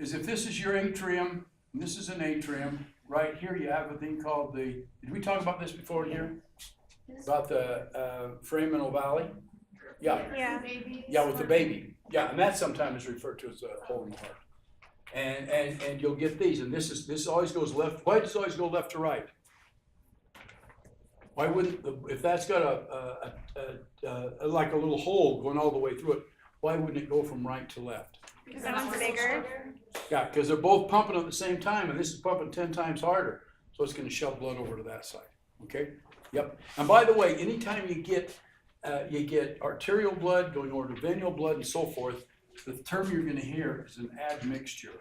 is if this is your atrium, and this is an atrium, right here you have a thing called did we talk about this before in here? About the foramen ovale? Yeah. Yeah. Yeah, with the baby. Yeah, and that sometimes is referred to as a hole in the heart. And you'll get these, and this always goes left. Why does it always go left to right? Why wouldn't, if that's got like a little hole going all the way through it, why wouldn't it go from right to left? Because that one's bigger. Yeah, because they're both pumping at the same time, and this is pumping 10 times harder, so it's gonna shove blood over to that side, okay? Yep, and by the way, anytime you get arterial blood going over to venous blood and so forth, the term you're gonna hear is an admixture.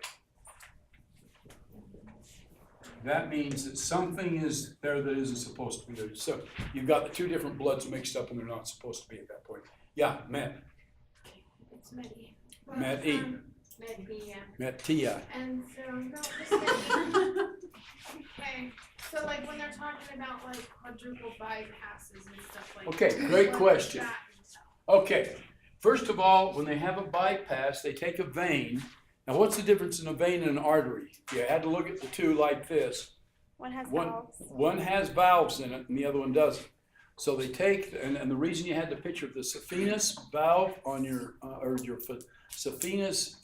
That means that something is there that isn't supposed to be there. So you've got the two different bloods mixed up and they're not supposed to be at that point. Yeah, Met. It's Medi. Met-E. Met-Tia. And so, no, just okay, so like when they're talking about like quadruple bypasses and stuff like. Okay, great question. Okay, first of all, when they have a bypass, they take a vein. Now, what's the difference in a vein and an artery? You had to look at the two like this. One has valves. One has valves in it and the other one doesn't. So they take, and the reason you had the picture of the saphenous valve on your, or your saphenous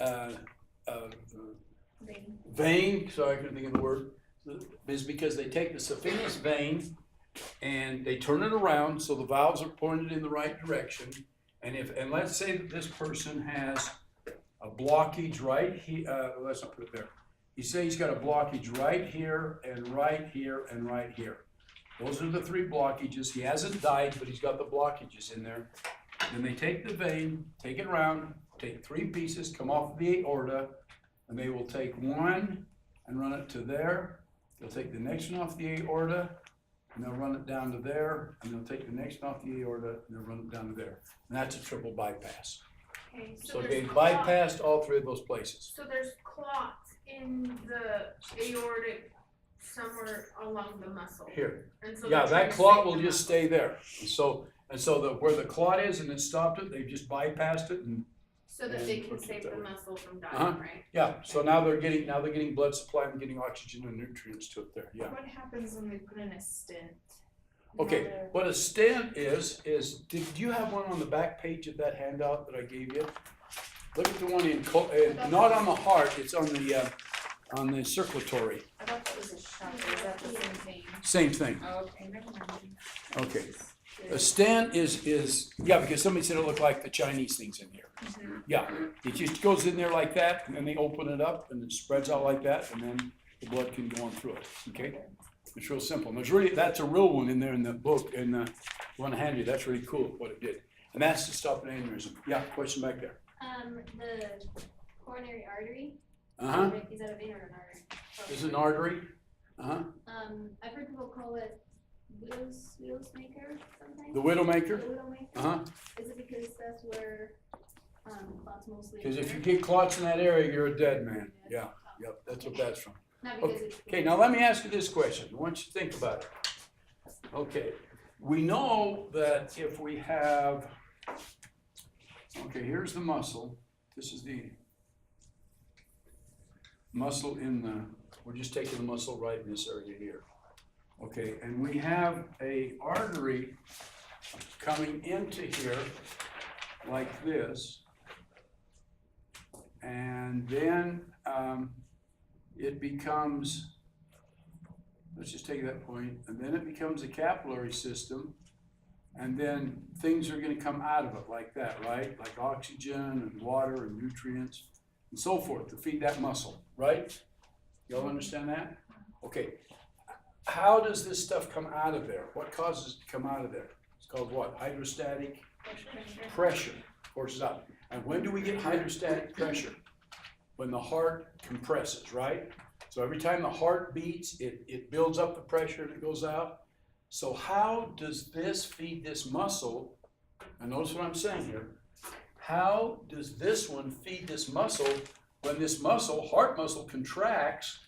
vein, sorry, I couldn't think of the word, is because they take the saphenous vein and they turn it around so the valves are pointed in the right direction. And let's say that this person has a blockage right here, let's not put it there. He says he's got a blockage right here and right here and right here. Those are the three blockages. He hasn't died, but he's got the blockages in there. Then they take the vein, take it around, take 3 pieces, come off the aorta, and they will take one and run it to there. They'll take the next one off the aorta, and they'll run it down to there, and they'll take the next one off the aorta, and they'll run it down to there. And that's a triple bypass. Okay, So there's they clots- bypassed all 3 of those places. So there's clots in the aortic somewhere along the muscle. Here. And so Yeah, they're trying that to clot save will the just muscle. stay there. And so where the clot is and it stopped it, they've just bypassed it and, So that they can Look at save that the way. muscle from dying, Uh-huh. right? yeah, so now they're getting blood supply and getting oxygen and nutrients to it there, yeah. What happens when we put in a stent? Okay, what a stent is, did you have one on the back page of that handout that I gave you? Look at the one not on the heart, it's on the circulatory. I thought that was a shunt, is that the same thing? Same thing, Oh, okay, never mind. okay. A stent is, yeah, because somebody said it looked like the Chinese things in here. Yeah, it just goes in there like that, and then they open it up, and it spreads out like that, and then the blood can go on through it, okay? It's real simple, and that's a real one in there in the book, and the one I handed you, that's really cool what it did. And that's to stop an aneurysm. Yeah, question back there. The coronary artery. Uh-huh, Is that a vein or an artery? this is an artery, uh-huh, I've heard people call it wheels maker sometimes. the widowmaker, The widowmaker. uh-huh, Is it because that's where, clots mostly because if you occur? get clots in that area, you're a dead man, yeah, yep, that's what that's from. Not because it's. Okay, now let me ask you this question, I want you to think about it. Okay, we know that if we have, okay, here's the muscle, this is the muscle we're just taking the muscle right in this area here. Okay, and we have a artery coming into here like this. And then it becomes, let's just take that point, and then it becomes a capillary system. And then things are gonna come out of it like that, right? Like oxygen and water and nutrients and so forth to feed that muscle, right? Y'all understand that? Okay. How does this stuff come out of there? What causes it to come out of there? It's called what? Hydrostatic pressure forces out. And when do we get hydrostatic pressure? When the heart compresses, right? So every time the heart beats, it builds up the pressure and it goes out. So how does this feed this muscle? And notice what I'm saying here. How does this one feed this muscle when this muscle, heart muscle, contracts?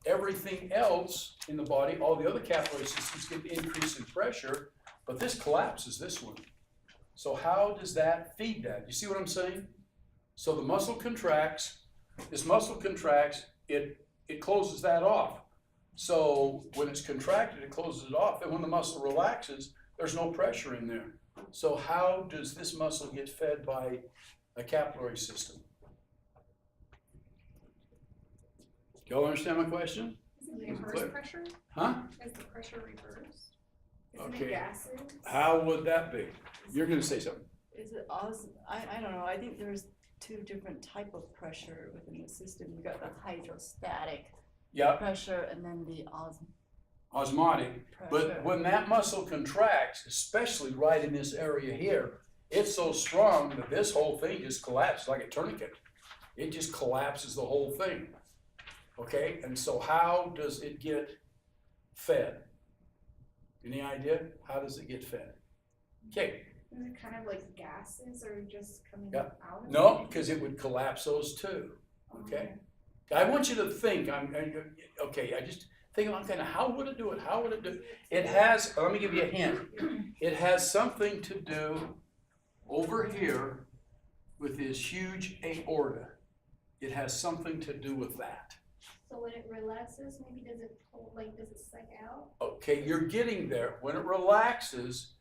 Everything else in the body, all the other capillary systems get an increase in pressure, but this collapses this one. So how does that feed that? You see what I'm saying? So the muscle contracts, this muscle contracts, it closes that off. So when it's contracted, it closes it off, and when the muscle relaxes, there's no pressure in there. So how does this muscle get fed by a capillary system? Y'all understand my question? Is it Clear. reverse pressure? Huh? Is the pressure reversed? Isn't Okay. it gases? How would that be? You're gonna say something. Is it I don't know, I think there's 2 different type of pressure within the system. You got the hydrostatic Yeah, pressure and then the osmotic. pressure. But when that muscle contracts, especially right in this area here, it's so strong that this whole thing just collapses like a tourniquet. It just collapses the whole thing. Okay, and so how does it get fed? Any idea? How does it get fed? Okay, Is it kind of like gases or just coming Yeah. out of no, it? because it would collapse those too. Okay, I want you to think. Okay. I just think I'm kind of how would it do it? How would it do it? It has. Let me give you a hint. It has something to do over here with this huge aorta. It has something to do with that. So when it relaxes, maybe does it pull, does it suck out? Okay, you're getting there. When it relaxes,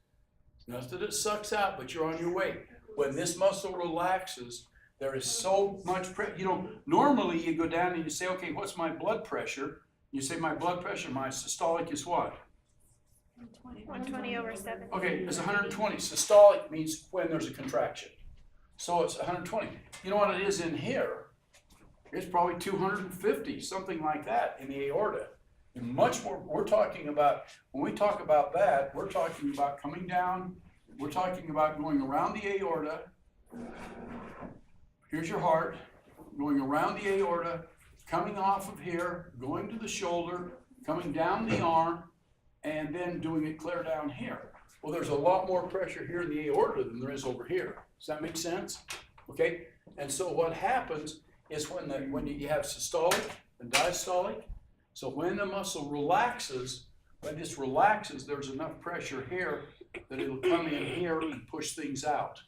not that it sucks out, but you're on your way. When this muscle relaxes, there is so much pressure. You know, normally you go down and you say, okay, what's my blood pressure? You say my blood pressure, my systolic is what? 120/7. Okay, it's 120. Systolic means when there's a contraction. So it's 120. You know what it is in here? It's probably 250, something like that in the aorta. And much more, we're talking about, when we talk about that, we're talking about coming down, we're talking about going around the aorta. Here's your heart, going around the aorta, coming off of here, going to the shoulder, coming down the arm, and then doing it clear down here. Well, there's a lot more pressure here in the aorta than there is over here. Does that make sense? Okay? And so what happens is when you have systolic and diastolic, so when the muscle relaxes, when this relaxes, there's enough pressure here that it'll come in here and push things out.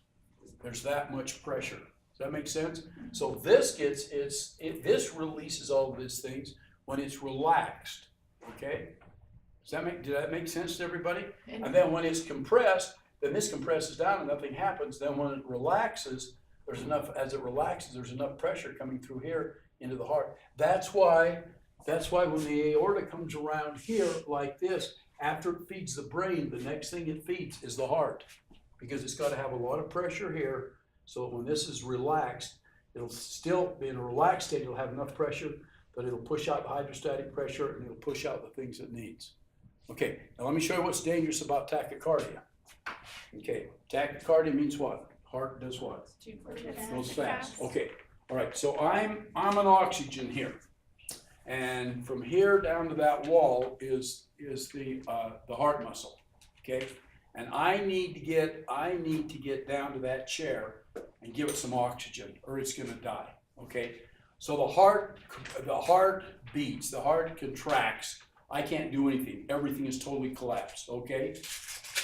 There's that much pressure. Does that make sense? So this this releases all of these things when it's relaxed. Okay? Did that make sense to everybody? And then when it's compressed, then this compresses down and nothing happens. Then when it relaxes, there's enough pressure coming through here into the heart. That's why when the aorta comes around here like this, after it feeds the brain, the next thing it feeds is the heart. Because it's got to have a lot of pressure here, so when this is relaxed, it'll still be in a relaxed state, it'll have enough pressure that it'll push out the hydrostatic pressure and it'll push out the things it needs. Okay, now let me show you what's dangerous about tachycardia. Okay, tachycardia means what? Heart does what? Goes fast. Okay, all right, so I'm an oxygen here. And from here down to that wall is the heart muscle, okay? And I need to get down to that chair and give it some oxygen or it's gonna die, okay? So the heart beats, the heart contracts. I can't do anything. Everything is totally collapsed, okay?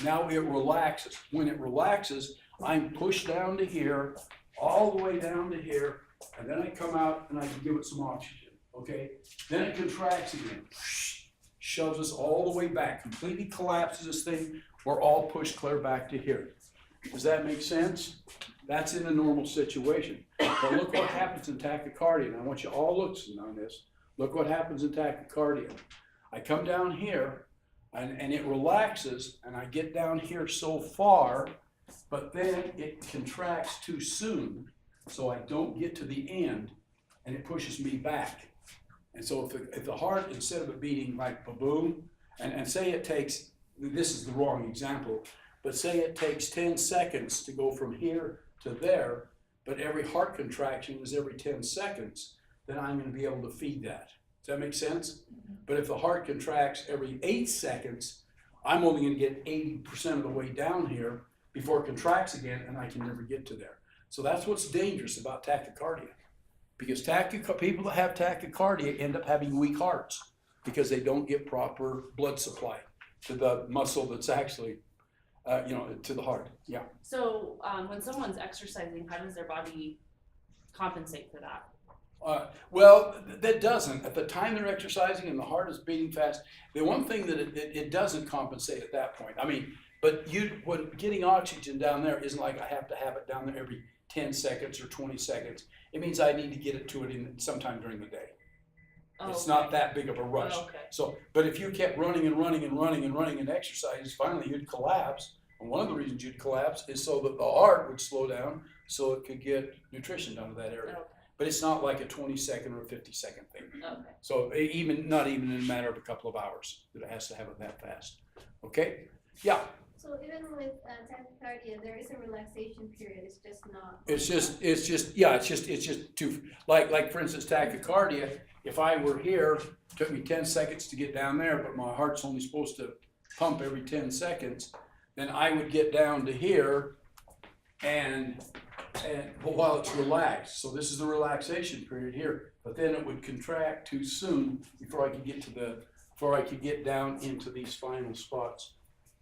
Now it relaxes. When it relaxes, I'm pushed down to here, all the way down to here, and then I come out and I can give it some oxygen, okay? Then it contracts again, shoves us all the way back, completely collapses this thing. We're all pushed clear back to here. Does that make sense? That's in a normal situation. But look what happens in tachycardia. And I want you all looking on this. Look what happens in tachycardia. I come down here and it relaxes and I get down here so far, but then it contracts too soon. So I don't get to the end and it pushes me back. And so if the heart, instead of it beating like ba-boom, and say it takes, this is the wrong example, but say it takes 10 seconds to go from here to there, but every heart contraction is every 10 seconds, then I'm going to be able to feed that. Does that make sense? But if the heart contracts every 8 seconds, I'm only going to get 80% of the way down here before it contracts again, and I can never get to there. So that's what's dangerous about tachycardia. Because people that have tachycardia end up having weak hearts because they don't get proper blood supply to the muscle that's actually, to the heart. Yeah. So when someone's exercising, how does their body compensate for that? Well, that doesn't. At the time they're exercising and the heart is beating fast, the one thing that it doesn't compensate at that point. I mean, but when getting oxygen down there isn't like I have to have it down there every 10 seconds or 20 seconds. It means I need to get it to it in sometime during the day. Oh, It's okay. not that big of a rush. Oh, okay. So, but if you kept running and exercising, finally you'd collapse. And one of the reasons you'd collapse is so that the heart would slow down so it could get nutrition down to that area. Okay. But it's not like a 20-second or a 50-second thing. Okay. So not even in a matter of a couple of hours that it has to have it that fast. Okay? Yeah. So even with tachycardia, there is a relaxation period, it's just not. It's just too, like for instance, tachycardia, if I were here, it took me 10 seconds to get down there, but my heart's only supposed to pump every 10 seconds, then I would get down to here and while it's relaxed. So this is the relaxation period here, but then it would contract too soon before I could get down into these final spots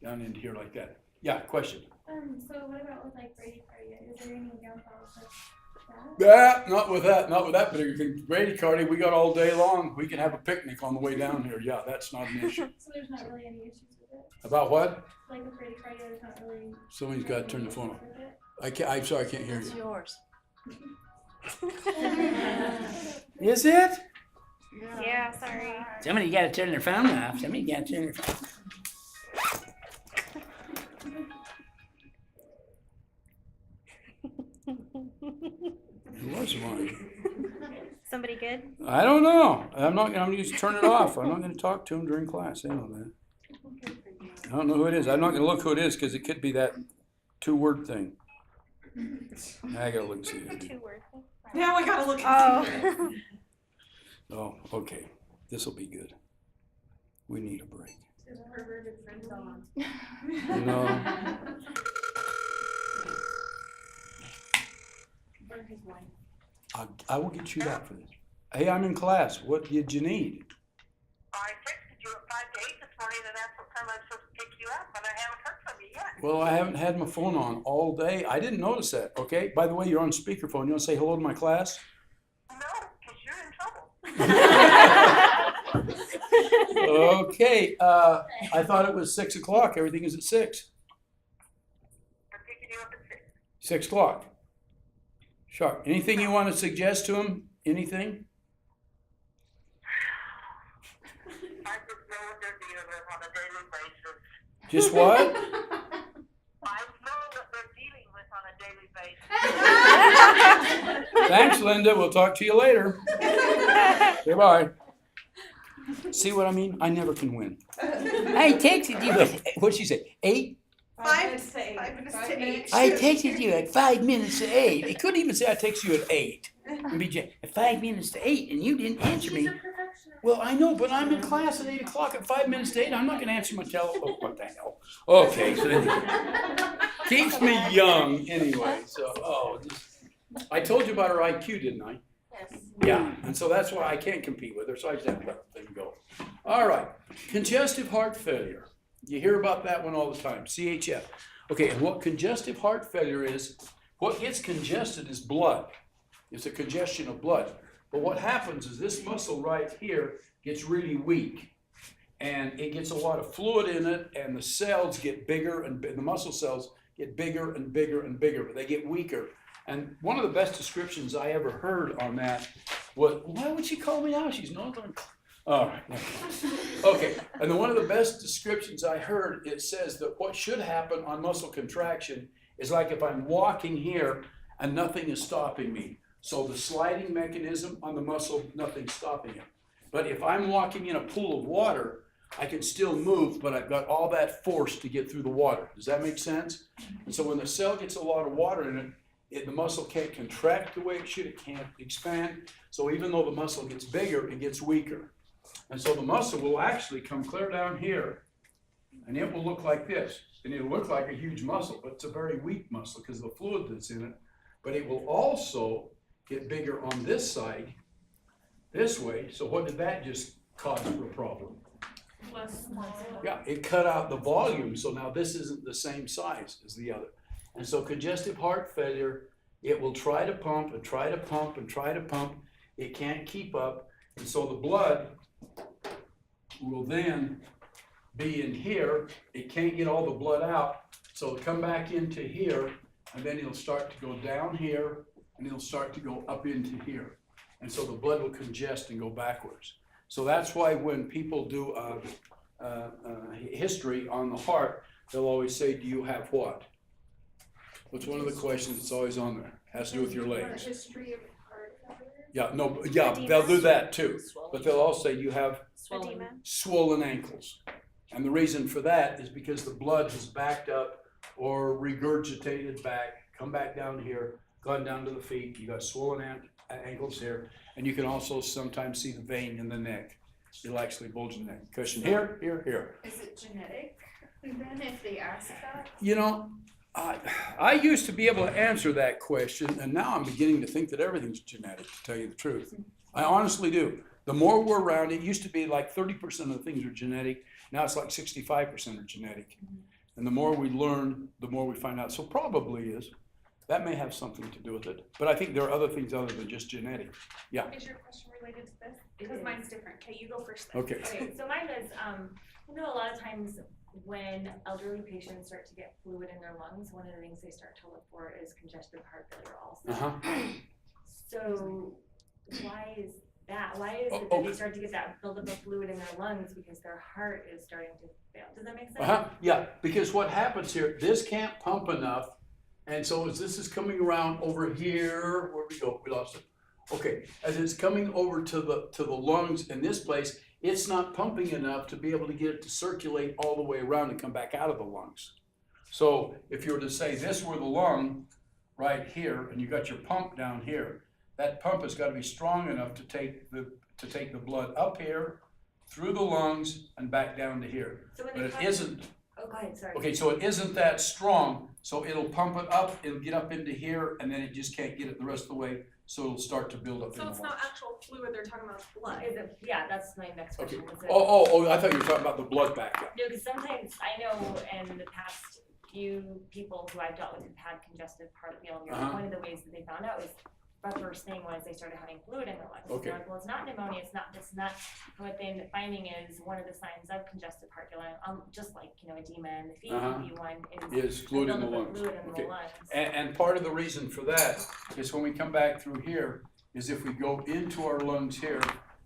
down into here like that. Yeah, question. So what about with like bradycardia? Is there any downfalls of that? Not with that particular thing. Bradycardia, we got all day long. We can have a picnic on the way down here. Yeah, that's not an issue. So there's not really any issues with it? About what? Like with bradycardia, there's not really. Somebody's got to turn the phone off. I'm sorry, I can't hear It's you. yours. Is it? Yeah, sorry. Somebody got to turn their phone off. Somebody got to turn their phone. It was mine. Somebody good? I don't know. I'm gonna just turn it off. I'm not gonna talk to him during class. They know that. I don't know who it is. I'm not gonna look who it is because it could be that 2-word thing. I gotta look and see. Who it is. 2 words. Now I gotta look and see. Oh. Oh, okay. This'll be good. We need a break. Is perverted friends on? No. Or his wife. I will get you that for this. Hey, I'm in class. What did you need? I texted you at 5 to 8 this morning and asked what time I was supposed to pick you up, but I haven't heard from you yet. Well, I haven't had my phone on all day. I didn't notice that, okay? By the way, you're on speakerphone. You want to say hello to my class? No, because you're in trouble. Okay, I thought it was 6 o'clock. Everything is at 6. I'm picking you up at 6. 6 o'clock. Sure. Anything you want to suggest to him? Anything? I just know what they're dealing with on a daily basis. Just what? I know what they're dealing with on a daily basis. Thanks, Linda. We'll talk to you later. Goodbye. See what I mean? I never can win. I texted you at, what'd she say, 8? 5 minutes to 8. I texted you at 5 minutes to 8. It couldn't even say I texted you at 8. It'd be at 5 minutes to 8 and you didn't answer me. Well, I know, but I'm in class at 8 o'clock at 5 minutes to 8. I'm not gonna answer my telephone. Oh, what the hell? Okay, so keeps me young anyway, so, I told you about her IQ, didn't I? Yes. Yeah, and so that's why I can't compete with her, so I just have to let the thing go. All right, congestive heart failure. You hear about that one all the time, CHF. Okay, and what congestive heart failure is, what gets congested is blood. It's a congestion of blood. But what happens is this muscle right here gets really weak. And it gets a lot of fluid in it, and the cells get bigger, and the muscle cells get bigger and bigger and bigger, but they get weaker. And one of the best descriptions I ever heard on that was, why would she call me out? She's northern. All right. Okay. And then one of the best descriptions I heard, it says that what should happen on muscle contraction is like if I'm walking here and nothing is stopping me. So the sliding mechanism on the muscle, nothing's stopping it. But if I'm walking in a pool of water, I can still move, but I've got all that force to get through the water. Does that make sense? And so when the cell gets a lot of water in it, the muscle can't contract the way it should, it can't expand. So even though the muscle gets bigger, it gets weaker. And so the muscle will actually come clear down here, and it will look like this. And it'll look like a huge muscle, but it's a very weak muscle because of the fluid that's in it. But it will also get bigger on this side, this way. So what did that just cause for a problem? Yeah, it cut out the volume, so now this isn't the same size as the other. And so congestive heart failure, it will try to pump and try to pump and try to pump. It can't keep up. And so the blood will then be in here. It can't get all the blood out. So it'll come back into here, and then it'll start to go down here, and it'll start to go up into here. And so the blood will congest and go backwards. So that's why when people do history on the heart, they'll always say, do you have what? What's one of the questions that's always on there? Has to do with your legs. History of heart failure? Yeah, no, yeah, they'll do that too. But they'll also say you have Swelling. swollen ankles. And the reason for that is because the blood has backed up or regurgitated back, come back down here, gone down to the feet. You got swollen ankles here. And you can also sometimes see the vein in the neck. It'll actually bulge in the neck. Cushion here, here, here. Is it genetic? Then if they ask that? You know, I used to be able to answer that question, and now I'm beginning to think that everything's genetic, to tell you the truth. I honestly do. The more we're around, it used to be like 30% of the things are genetic. Now it's like 65% are genetic. And the more we learn, the more we find out. So probably is. That may have something to do with it. But I think there are other things other than just genetic. Yeah. Is your question related to this? Because mine's different. Okay, you go first then. Okay. Okay, so mine is, you know, a lot of times when elderly patients start to get fluid in their lungs, one of the things they start to look for is congestive heart failure also. So why is that? Why is it that they start to get that buildup of fluid in their lungs because their heart is starting to fail? Does that make sense? Yeah, because what happens here, this can't pump enough And so as this is coming around over here, where we go, we lost it. Okay, as it's coming over to the lungs in this place, it's not pumping enough to be able to get it to circulate all the way around and come back out of the lungs. So if you were to say this were the lung right here, and you got your pump down here, that pump has got to be strong enough to take the blood up here, through the lungs, and back down to here. So when But they it come- isn't. Oh, go ahead, sorry. Okay, so it isn't that strong, so it'll pump it up, it'll get up into here, and then it just can't get it the rest of the way, so it'll start to build up in So the it's lungs. not actual fluid, they're talking about blood. Is it, yeah, that's my next Okay. question. Was it- Oh, I thought you were talking about the blood backup. No, because sometimes I know in the past few people who I've dealt with who've had congestive heart failure, one of the ways that they found out was the first thing was they started having fluid in their lungs. Okay. They're like, well, it's not pneumonia, it's not this, not. What they ended up finding is one of the signs of congestive heart failure, just like, edema and the fever, one Is fluid in the buildup of lungs. fluid in Okay. the lungs. And part of the reason for that is when we come back through here, is if we go into our lungs here,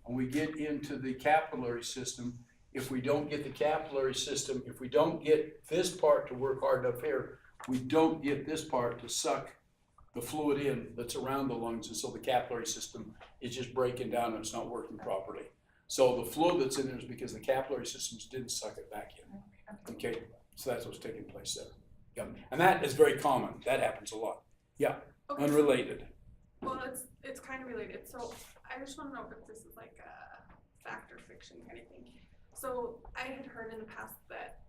and we get into the capillary system, if we don't get the capillary system, if we don't get this part to work hard up here, we don't get this part to suck the fluid in that's around the lungs, and so the capillary system is just breaking down and it's not working properly. So the fluid that's in there is because the capillary systems didn't suck it back in. Okay, so that's what's taking place there. Yeah, and that is very common. That happens a lot. Yeah, Okay, unrelated. well, it's kind of related, so I just wanna know if this is like a fact or fiction kind of thing. So I had heard in the past that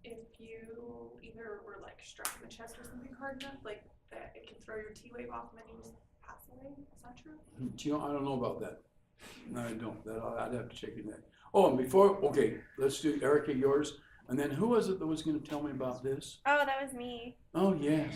if you either were like struck in the chest or something hard enough, like that it can throw your T-wave off and then you just pass away, is that true? I don't know about that. No, I don't. I'd have to check in that. Oh, and okay, let's do Erica, yours. And then who was it that was gonna tell me about this? Oh, that was me. Oh, yes.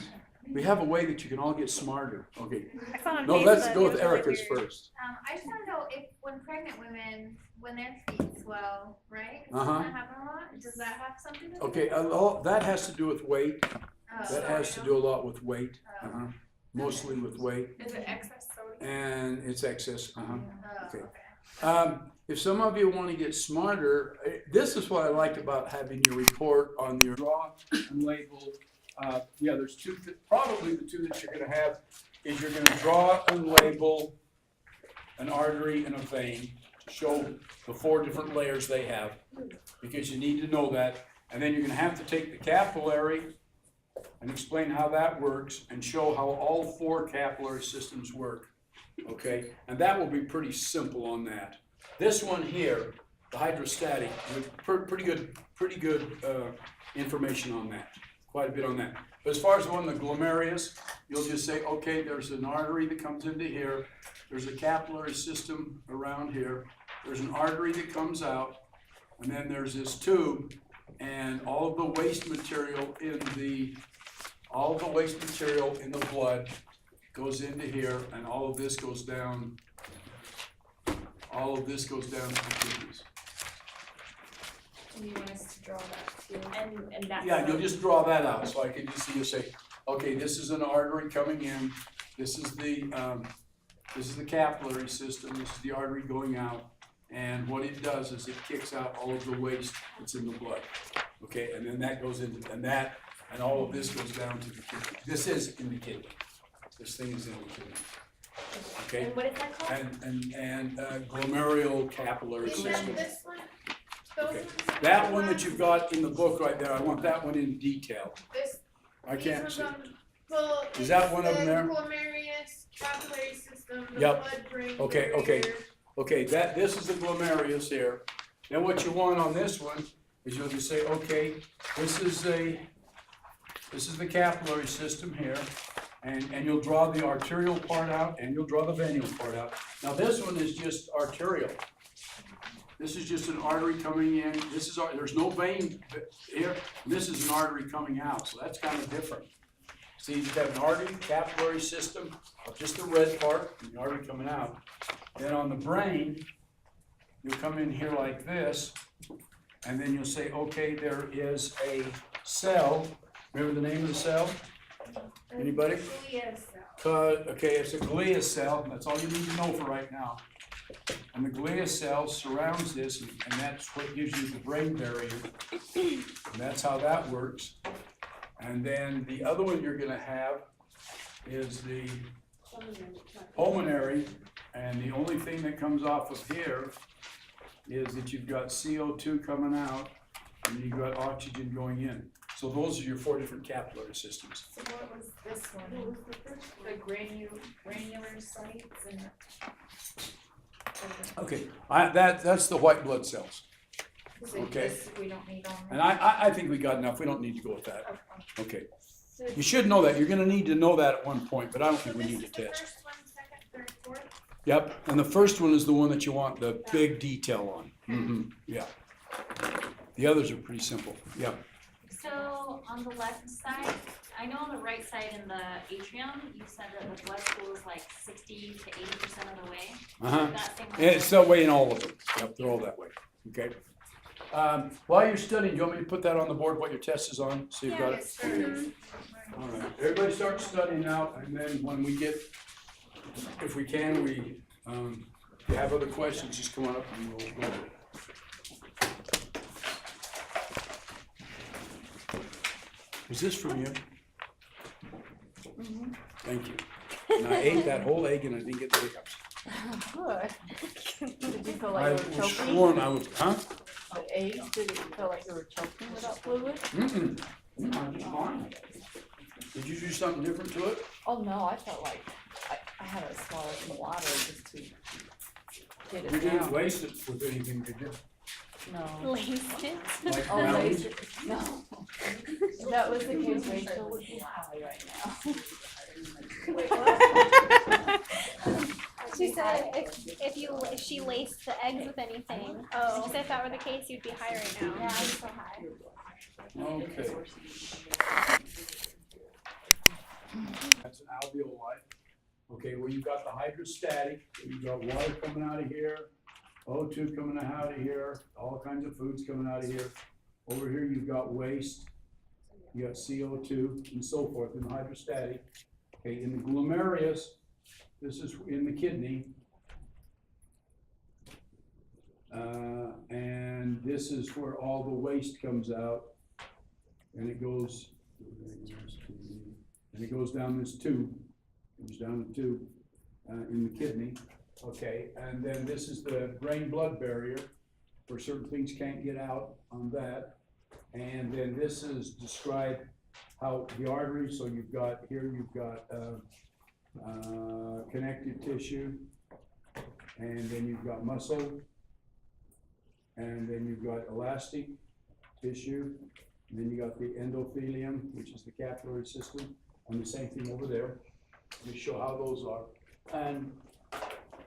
We have a way that you can all get smarter. Okay. I saw it on No, Facebook. let's go It with was really Erica's weird. first. I just wanna know if, when pregnant women, when their feet swell, right? Uh-huh. Doesn't that happen a lot? Does that have something to do with Okay, it? that has to do with weight. Oh. That has to do a lot with weight. Oh. Mostly with weight. Is it excess sodium? And it's excess. Oh, Okay. okay. If some of you want to get smarter, this is what I liked about having your report on your draw and label. There's two, probably the two that you're gonna have is you're gonna draw and label an artery and a vein to show the 4 different layers they have, because you need to know that. And then you're gonna have to take the capillary and explain how that works and show how all 4 capillary systems work. Okay, and that will be pretty simple on that. This one here, the hydrostatic, pretty good information on that, quite a bit on that. But as far as the one, the glomerulus, you'll just say, okay, there's an artery that comes into here, there's a capillary system around here, there's an artery that comes out, and then there's this tube, and all of the waste material in the blood goes into here, and all of this goes down. All of this goes down to the kidneys. And you want us to draw that too? And that's. Yeah, you'll just draw that out, so I can just see you say, okay, this is an artery coming in, this is the capillary system, this is the artery going out, and what it does is it kicks out all of the waste that's in the blood. Okay, and then that goes into, and all of this goes down to the kidney. This is in the kidney. This thing is in the kidney. Okay? And what is that called? And glomerular capillary Is that system. this one? Those Okay. ones? That one that you've got in the book right there, I want that one in detail. This, I these can't ones see. on- Well, Is that it's one of them there? The glomerulus, capillary system, the Yep. blood-brain Okay, barrier. Okay, this is the glomerulus here. Then what you want on this one is you'll just say, okay, this is the capillary system here, and you'll draw the arterial part out, and you'll draw the venular part out. Now this one is just arterial. This is just an artery coming in, there's no vein here, this is an artery coming out, so that's kind of different. See, you have an artery, capillary system, of just the red part, and the artery coming out. Then on the brain, you'll come in here like this, and then you'll say, okay, there is a cell. Remember the name of the cell? Anybody? Glia cell. Okay, it's a glia cell, that's all you need to know for right now. And the glia cell surrounds this, and that's what gives you the brain barrier. And that's how that works. And then the other one you're gonna have is the pulmonary, and the only thing that comes off of here is that you've got CO2 coming out and you've got oxygen going in. So those are your 4 different capillary systems. So what was this one? The granular sites and. Okay, that's the white blood cells. So Okay. this we don't need on And there? I think we got enough, we don't need to go with that. Okay. Okay, you should know that, you're gonna need to know that at one point, but I don't So think we this need is to the test. first one, second, third, fourth? Yep, and the first one is the one that you want the big detail on. Yeah. The others are pretty simple, yeah. So on the left side, I know on the right side in the atrium, you said that the blood flow is like 60 to 80% of the way. Uh-huh. That same And it's that way in all of them. Yep, they're all that way, okay? While you're studying, do you want me to put that on the board, what your test is on, so you've got it? All right, everybody start studying now, and then when we get, if we can, if you have other questions, just come on up and we'll go over it. Is this from you? Thank you. And I ate that whole egg and I didn't get the hiccups. Good. Did you feel I like you were was choking? sworn I was, huh? The eggs, did it feel like you were choking without fluid? Mm-mm. I'm just fine. Did you do something different to it? Oh, no, I felt like I had to swallow some water just to get You it didn't down. waste it with anything, did you? No. Laced it. Like Oh, brownies? no. If that was the case, Rachel would be high right now. She said if she laced the eggs with anything. Oh. She said if that were the case, you'd be high right now. Yeah, I'm so high. Okay. That's an alveoli. Okay, well, you've got the hydrostatic, you've got water coming out of here, O2 coming out of here, all kinds of foods coming out of here. Over here, you've got waste, you got CO2 and so forth in the hydrostatic. Okay, in the glomerulus, this is in the kidney. And this is where all the waste comes out. And it goes down this tube, goes down the tube in the kidney, okay? And then this is the brain-blood barrier, where certain things can't get out on that. And then this is described how the arteries, so you've got, here you've got connective tissue, and then you've got muscle, and then you've got elastic tissue, and then you got the endothelium, which is the capillary system, and the same thing over there. Let me show how those are. And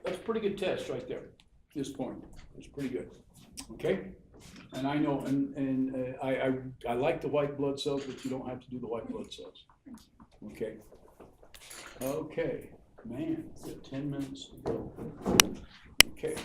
that's a pretty good test right there, this point. It's pretty good, okay? And I know, and I like the white blood cells, but you don't have to do the white blood cells, okay? Okay, man, we got 10 minutes to go. Okay.